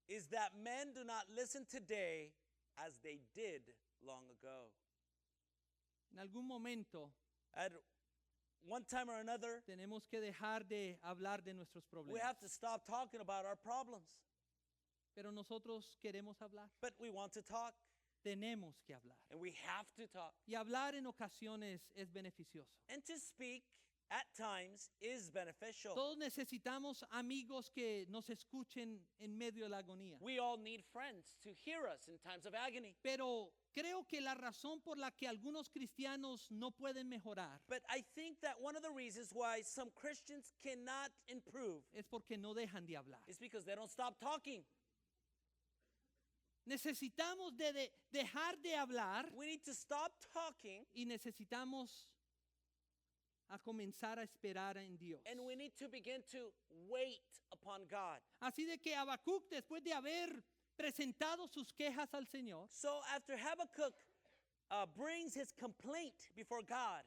is that men do not listen today as they did long ago. En algún momento At one time or another, tenemos que dejar de hablar de nuestros we problemas. have to stop talking about our problems. Pero nosotros queremos hablar. But we want to talk, Tenemos que hablar. and we have to talk. Y hablar en ocasiones es beneficioso. And to speak at times is beneficial. Todos necesitamos amigos que nos escuchen en medio de la agonía. We all need friends to hear us in times of agony. Pero creo que la razón por la que algunos cristianos no pueden mejorar But I think that one of the reasons why some Christians cannot improve es porque no dejan de hablar. is because they don't stop talking. Necesitamos dejar de hablar We need to stop talking, y necesitamos a comenzar a esperar en Dios. and we need to begin to wait upon God. Así de que Habacuc, después de haber presentado sus quejas al Señor, So after Habakkuk brings his complaint before God,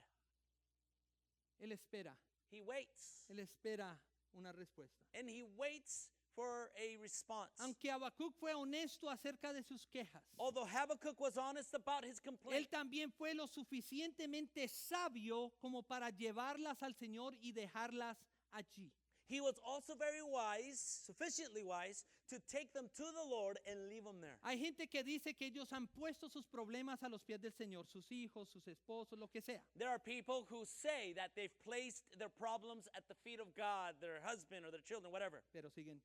él espera. he waits. Él espera una respuesta. And he waits for a response. Aunque Habacuc fue honesto acerca de sus quejas, Although Habakkuk was honest about his complaint, él también fue lo suficientemente sabio como para llevarlas al Señor y dejarlas allí. he was also very wise, sufficiently wise, to take them to the Lord and leave them there. Hay gente que dice que ellos han puesto sus problemas a los pies del Señor, sus hijos, sus esposos, lo que sea. There are people who say that they've placed their problems at the feet of God, their husband or their children, whatever. Pero siguen.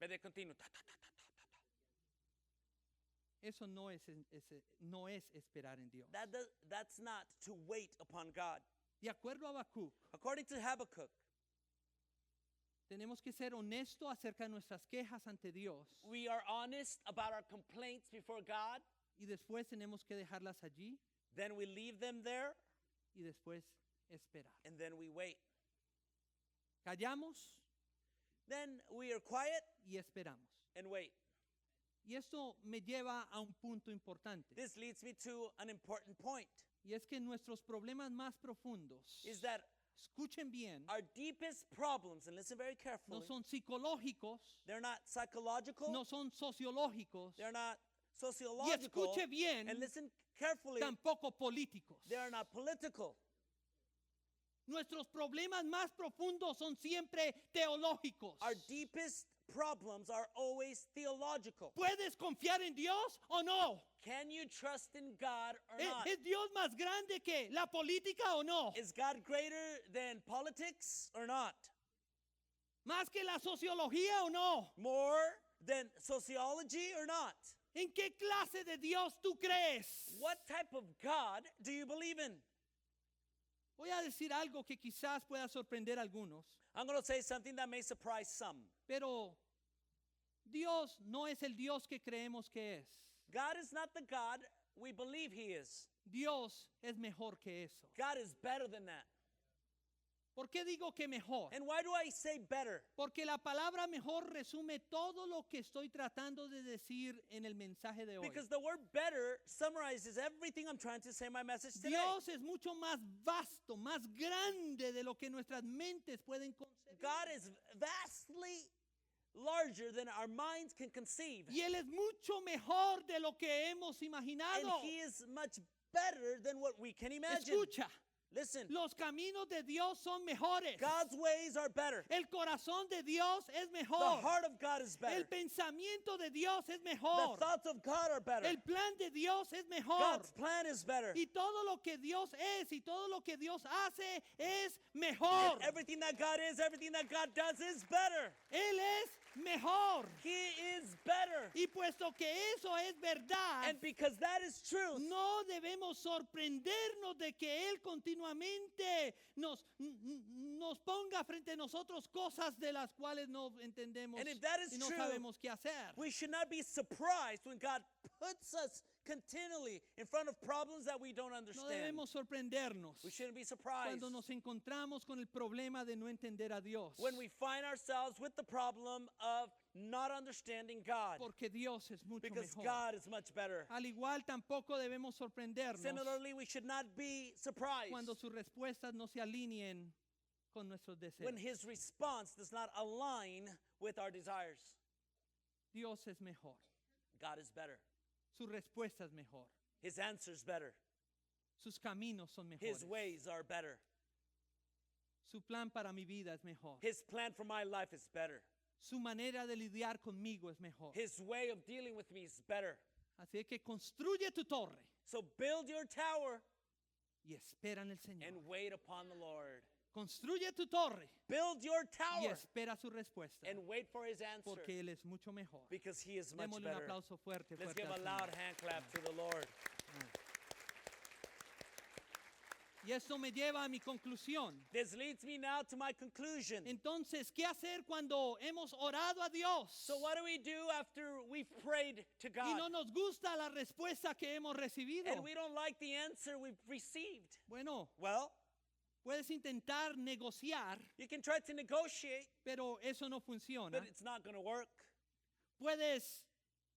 But they continue. Ta, ta, ta, ta, ta, ta, ta. Eso no es esperar en Dios. That's not to wait upon God. De acuerdo a Habacuc, According to Habakkuk, tenemos que ser honestos acerca de nuestras quejas ante Dios we are honest about our complaints before God, y después tenemos que dejarlas allí then we leave them there, y después esperar. and then we wait. Callamos Then we are quiet y esperamos. and wait. Y esto me lleva a un punto importante. This leads me to an important point, Y es que nuestros problemas más profundos, is that escuchen bien, our deepest problems, and listen very no carefully, son psicológicos, they're not psychological, no son sociológicos, they're not y sociological, escuche bien, and listen carefully, tampoco políticos. they are not political. Nuestros problemas más profundos son siempre teológicos. Our deepest problems are always theological. ¿Puedes confiar en Dios o no? Can you trust in God or not? ¿Es Dios más grande que la política o no? Is God greater than politics or not? ¿Más que la sociología o no? More than sociology or not? ¿En qué clase de Dios tú crees? What type of God do you believe in? Voy a decir algo que quizás pueda sorprender a algunos, I'm going to say something that may surprise some. pero Dios no es el Dios que creemos que es. God is not the God we believe He is. Dios es mejor que eso. God is better than that. ¿Por qué digo que mejor? And why do I say better? Porque la palabra mejor resume todo lo que estoy tratando de decir en el mensaje de hoy. Because the word better summarizes everything I'm trying to say in my message today. Dios es mucho más vasto, más grande de lo que nuestras mentes pueden concebir. God is vastly larger than our minds can conceive. Y Él es mucho mejor de lo que hemos And imaginado. He is much better than what we can imagine. Escucha, Listen, los caminos de Dios son mejores. God's ways are better. El corazón de Dios es The mejor. heart of God is better. El pensamiento de Dios es The mejor. thoughts of God are better. El plan de Dios es mejor. God's plan is better. Y todo lo que Dios es y todo lo que Dios hace es mejor. Everything that God is, everything that God does is better. Él es mejor. He is better. Y puesto que eso es verdad, And because that is truth, no debemos sorprendernos de que Él continuamente nos ponga frente a nosotros cosas de las cuales no entendemos And if that is y no true, sabemos qué hacer. we should not be surprised when God puts us continually in front of problems that we don't No understand. debemos sorprendernos We shouldn't be surprised cuando nos encontramos con el problema de no entender a Dios. when we find ourselves with the problem of not understanding God, Porque Dios es mucho because mejor. God is much better. Al igual tampoco debemos sorprendernos Similarly, we should not be surprised cuando sus respuestas no se alineen con nuestros deseos. when His response does not align with our desires. Dios es mejor. God is better. Su respuesta es mejor. His answer is better. Sus caminos son mejores. His ways are better. Su plan para mi vida es mejor. His plan for my life is better. Su manera de lidiar conmigo es mejor. His way of dealing with me is better. Así es que construye tu torre So build your tower y espera en el Señor. and wait upon the Lord. Construye tu torre Build your y tower espera su respuesta. and wait for His answer Porque Él es mucho mejor. because He is much Démosle un better. aplauso fuerte, Let's fuerte give al a loud Señor. hand clap to the Lord. Y esto me lleva a mi conclusión. This leads me now to my conclusion. Entonces, ¿qué hacer cuando hemos orado a Dios So what do we do after we've prayed to y God no nos gusta la respuesta que hemos recibido? and we don't like the answer we've received? Bueno, Well, puedes intentar negociar, you can try to negotiate, pero eso no funciona. but it's not going to work. Puedes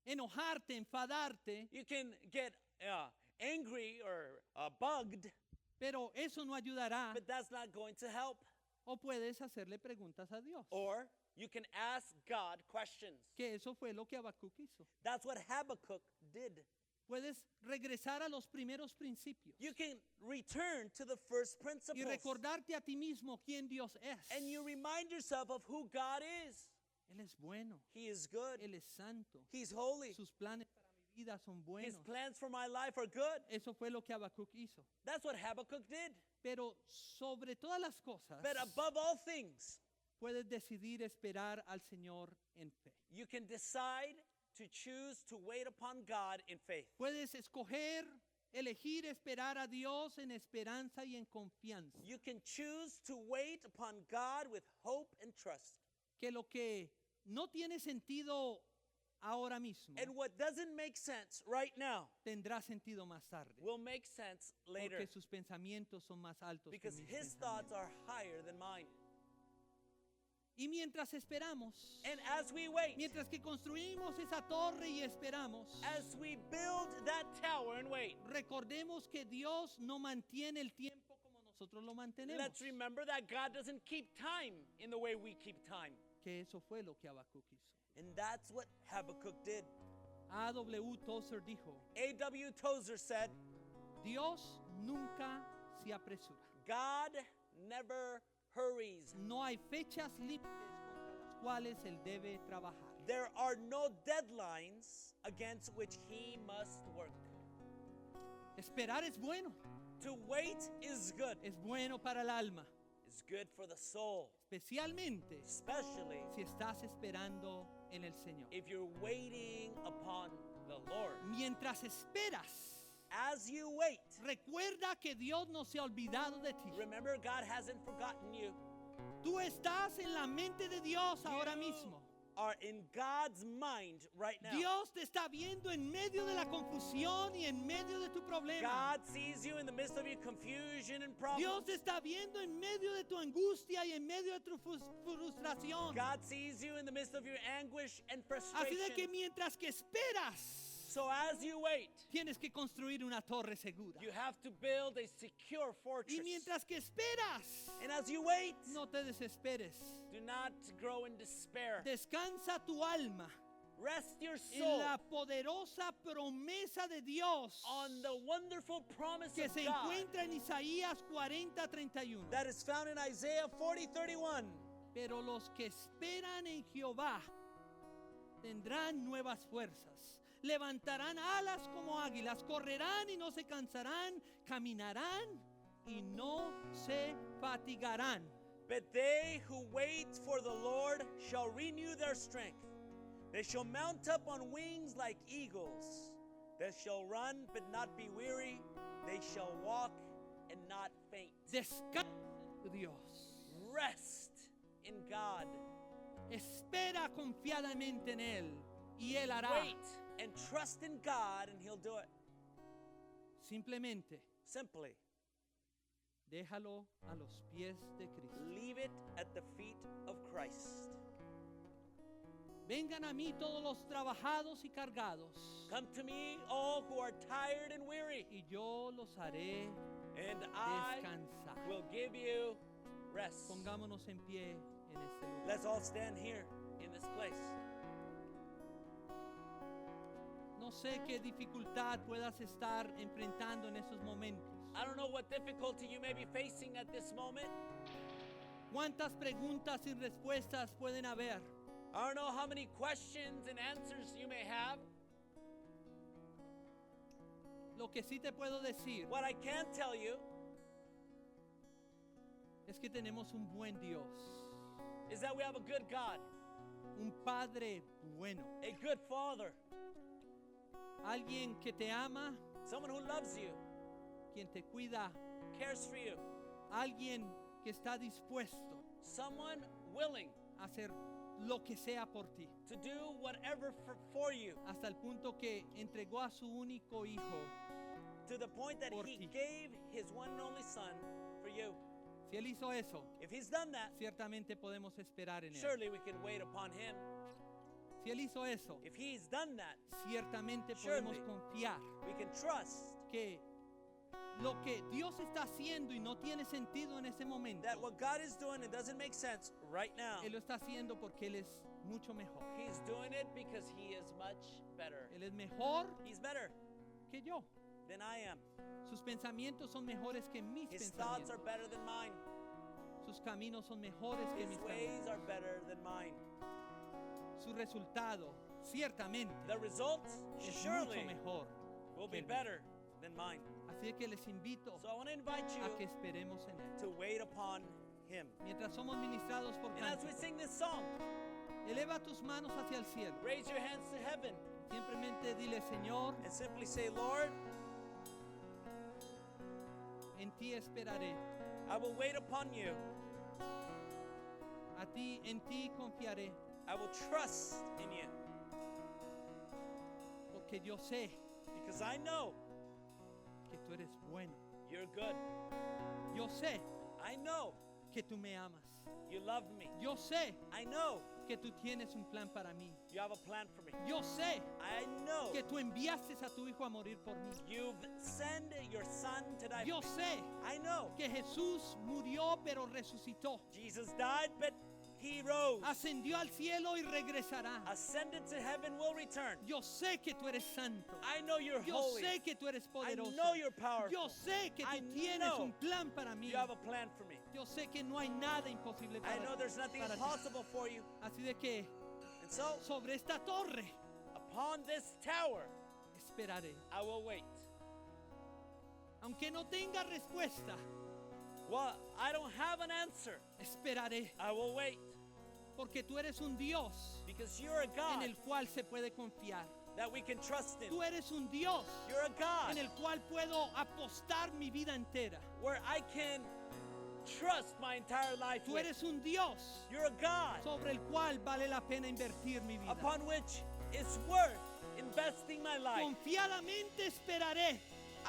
enojarte, enfadarte, You can get angry or bugged, pero eso no ayudará. but that's not going to help. O puedes hacerle preguntas a Dios. Or you can ask God questions. Que eso fue lo que Habacuc hizo. That's what Habakkuk did. Puedes regresar a los primeros principios You can return to the first y principles. recordarte a ti mismo quién Dios es. And you remind yourself of who God is. Él es bueno, He is good. Él es santo. He's holy. Sus planes para mi vida son His buenos. plans for my life are good. Eso fue lo que Habacuc hizo. That's what Habakkuk did. Pero sobre todas las cosas, But above all things, puedes decidir esperar al Señor en fe. you can decide to choose to wait upon God in faith. Puedes escoger, elegir esperar a Dios en esperanza y en confianza. You can choose to wait upon God with hope and trust. Que lo que no tiene sentido ahora mismo And what doesn't make sense right now tendrá sentido más tarde. will make sense later Porque sus pensamientos son más altos que because mis His pensamientos. thoughts are higher than mine. Y mientras esperamos, And as we wait, mientras que construimos esa torre y esperamos, as we build that tower and wait, recordemos que Dios no mantiene el tiempo como nosotros lo mantenemos. let's remember that God doesn't keep time in the way we keep time. Que eso fue lo que Habacuc hizo. And that's what Habakkuk did. A.W. Tozer dijo, A.W. Tozer said, Dios nunca se apresura. God never hurries. No hay fechas límites contra las cuales él debe trabajar. There are no deadlines against which He must work. Esperar es bueno, To wait is good. es bueno para el alma, It's good for the soul, especialmente especially si estás esperando en el Señor. if you're waiting upon the Lord. Mientras esperas, As you wait, recuerda que Dios no se ha olvidado de ti. remember God hasn't forgotten you. Tú estás en la mente de Dios ahora You mismo. are in God's mind right now. Dios te está viendo en medio de la confusión y en medio de tu problema. God sees you in the midst of your confusion and problems. Dios te está viendo en medio de tu angustia y en medio de tu frustración. God sees you in the midst of your anguish and Así de que frustration. mientras que esperas, So as you wait, tienes que construir una torre segura. you have to build a secure Y fortress. mientras que esperas, And as you wait, no te desesperes. do not grow in despair. Descansa tu alma Rest your en soul la poderosa promesa de Dios on the wonderful promise que of se God encuentra en Isaías 40:31. that is found in Isaiah 40:31. Pero los que esperan en Jehová tendrán nuevas fuerzas. Levantarán alas como águilas, correrán y no se cansarán, caminarán y no se fatigarán. But they who wait for the Lord shall renew their strength. They shall mount up on wings like eagles. They shall run but not be weary. They shall walk and not faint. Descansa en Dios. Rest in God. Espera confiadamente en Él y Él hará. Wait and trust in God and He'll do it. Simplemente Simply déjalo a los pies de Cristo. leave it at the feet of Christ. Vengan a mí todos los trabajados y cargados, Come to me, all who are tired and weary, y yo los haré and I descansar. will give you rest. Pongámonos en pie en este lugar. Let's all stand here in this place. No sé qué dificultad puedas estar enfrentando en esos momentos. I don't know what difficulty you may be facing at this moment. ¿Cuántas preguntas y respuestas pueden haber? I don't know how many questions and answers you may have. Lo que sí te puedo decir What I can tell you es que tenemos un buen Dios, is that we have a good God, un Padre bueno, a good Father, alguien que te ama, someone who loves you, quien te cuida, cares for you, alguien que está dispuesto someone willing a hacer lo que sea por ti, to do whatever for you, hasta el punto que entregó a su único hijo. to the point that Por He ti. gave His one and only Son for you. Si Él hizo eso, If He's done that, ciertamente podemos esperar en Él. surely we can wait upon Him. Si Él hizo eso, If He's done that, ciertamente Surely. podemos confiar we can trust que lo que Dios está haciendo y no tiene sentido en ese momento, that what God is doing, it doesn't make sense right now. Él lo está haciendo porque Él es mucho mejor. He's doing it because He is much better. Él es mejor He's better que yo. than I am. Sus pensamientos son mejores que mis His thoughts are pensamientos. better than mine. Sus caminos son mejores que His mis ways caminos. are better than mine. Su resultado, ciertamente, The result es surely mucho mejor. will be que el mío. better than mine. Así que les invito So I want to invite a que you esperemos en Él. to wait upon Him. Mientras somos ministrados por And as we cántico, sing this song, eleva tus manos hacia el cielo. raise your hands to heaven Simplemente dile, Señor, and simply say, Lord, en ti esperaré. I will wait upon you. En ti confiaré. I will trust in you Porque yo sé because I know que tú eres bueno. you're good. Yo sé I know que tú me amas. you love me. Yo sé I know que tú tienes un plan para mí. you have a plan for me. Yo sé I know que tú enviaste a tu hijo a morir por mí. you've sent your son to die Yo for me. sé I know que Jesús murió pero resucitó. Jesus died, but he rose. Ascendió al cielo y regresará. Ascended to heaven, will return. Yo sé que tú eres santo. I know you're Yo holy. sé que tú eres I poderoso. know you're powerful. Yo sé que I tú tienes know un plan para mí. You have a plan for me. Yo sé que no hay nada imposible I para know there's nothing para ti. impossible for you. Así de que And so, sobre esta torre upon this tower, esperaré. I will wait. Aunque no tenga respuesta, Well, I don't have an answer. esperaré. I will wait. Porque tú eres un Dios Because you're a en God el cual se puede confiar. that we can trust in. Tú eres un Dios You're a God en el cual puedo apostar mi vida entera. where I can trust my entire life Tú with. eres un Dios You're a God sobre el cual vale la pena invertir mi vida. upon which it's worth investing my life. Confiadamente esperaré,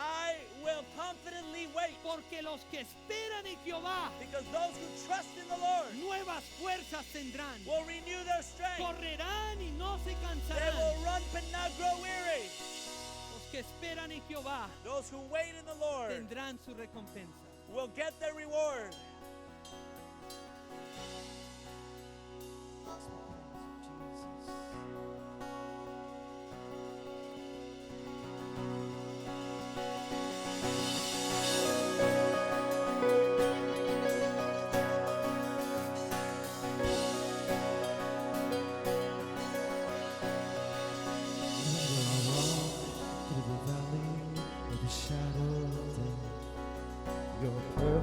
I will confidently wait porque los que esperan en Jehová because those who trust in the Lord nuevas fuerzas tendrán. will renew their strength. Correrán y no se They cansarán. will run but not grow weary. Los que esperan en Jehová Those who wait in the Lord tendrán su recompensa. will get their reward.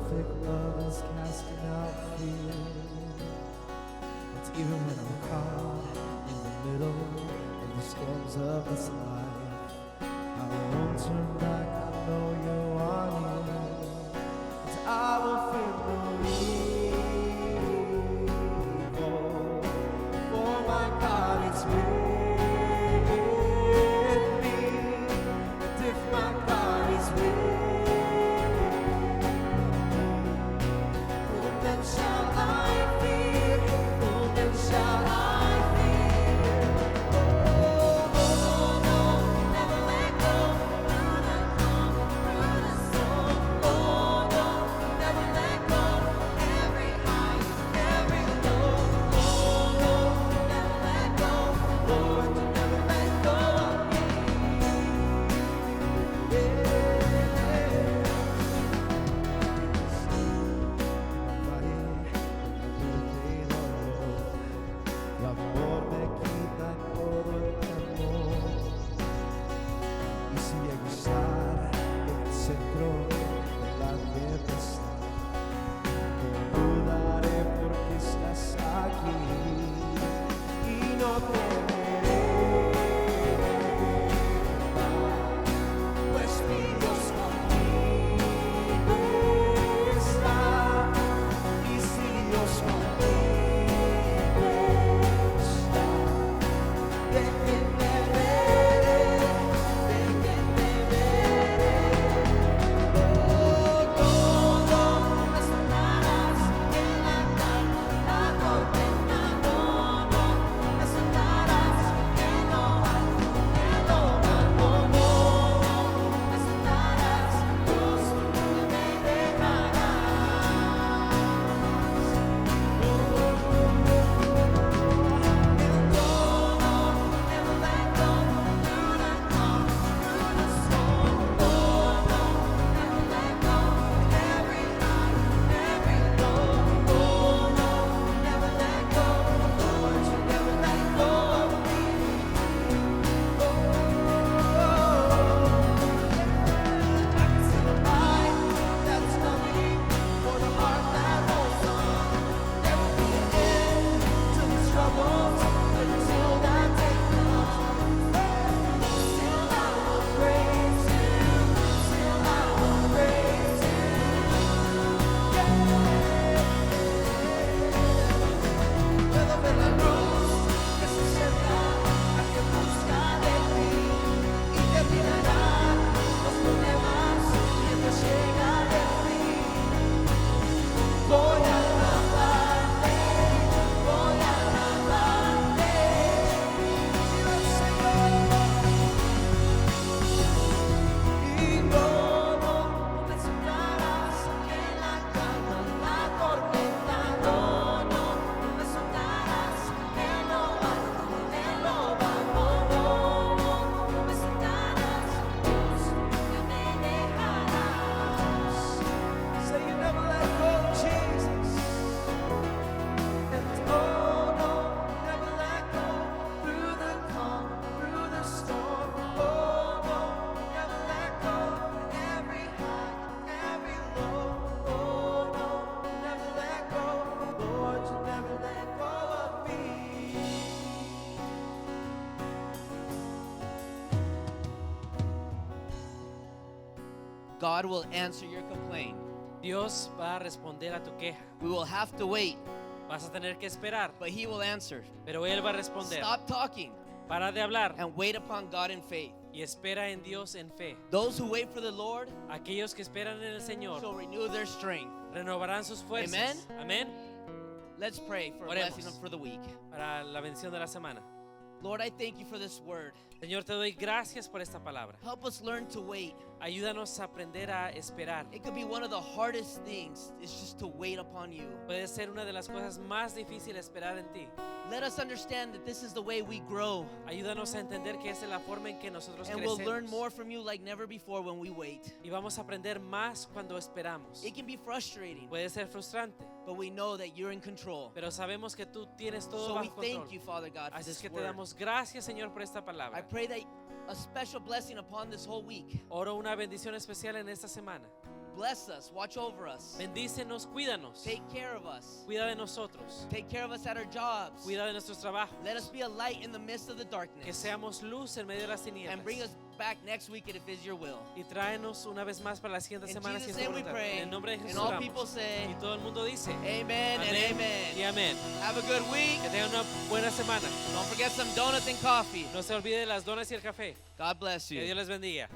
perfect love is casting out fear. It's even when I'm caught in the middle of the storms of this life, I won't turn back, I know you are near. And I will fear no evil, for my God is with me. And if my God is with me, whom then shall I fear? Whom then shall I fear? Oh, no, never let go. Through the calm, through the storm. Oh, no, never let go. Every high, every low. Oh, no, never let go. Lord, you never let go of me. Tu amor me quita todo el temor. Y si llego a estar en el centro de la tempestad, no dudaré porque estás aquí y no temeré, pues mi Dios conmigo está. Y si Dios conmigo está, ¿de quién temeré? ¿De quién temeré? Oh, todo me soltarás en la calma, la tormenta. No, no, me soltarás en lo alto, en lo bajo. No, no, me soltarás, Dios, no me dejarás. That's coming for the heart that holds on. There will be an end to these troubles until that day comes. Still I will praise you. Still I will praise you. Puedo ver la luz que se acerca a que busca de ti y terminarán los problemas mientras llega de ti. Voy a alabarte, voy a alabarte. Viva el Señor. Y no, no, me soltarás en la calma, en la tormenta. No, no, me soltarás en lo alto, en lo bajo. No, no, me soltarás, Dios, que me dejarás. Say you never let go, Jesus. And oh no, never let go. Through the calm, through the storm. Oh no, never let go. Every high, every low. Oh no, never let go. Lord, you never let go of me. God will answer your complaint. Dios va a responder a tu queja. We will have to wait, Vas a tener que esperar, but He will answer. pero Él va a responder. Stop talking Para de hablar and wait upon God in faith. y espera en Dios en fe. Those who wait for the Lord Aquellos que esperan en el Señor shall renew their strength. renovarán sus fuerzas. Amén. Let's pray for a Oremos. blessing for the week. Para la bendición de la semana. Lord, I thank you for this word. Señor, te doy gracias por esta palabra. Help us learn to wait. Ayúdanos a aprender a esperar. It could be one of the hardest things, is just to wait upon you. Puede ser una de las cosas más difíciles esperar en ti. Let us understand that this is the way we grow, Ayúdanos a entender que esa es la forma en que nosotros and we'll learn crecemos. more from you like never before when we wait. Y vamos a aprender más cuando esperamos. It can be frustrating, Puede ser frustrante, but we know that you're in control. pero sabemos que tú tienes todo So we bajo thank control. you, Father God, for Así es this que te word. damos gracias, Señor, por esta I palabra. pray that a special blessing upon this whole week. Oro una bendición especial en esta semana. Bless us. Watch over us. Bendícenos, cuídanos. Take care of us. Cuida de nosotros. Take care of us at our jobs. Cuida de nuestros trabajos. Let us be a light in the midst of the Que darkness. seamos luz en medio de las tinieblas. And bring us back next week if it is your will. Y tráenos una vez más para la siguiente In semana si Jesus' es tu name we voluntad. pray. En el nombre de And Jesús all oramos. people say, Y todo el mundo dice Amen and amén y amen. amén. Have a good week. Que tengan una buena semana. Don't forget some donuts and coffee. No se olvide de las donas y el café. God bless Que you. Dios les bendiga.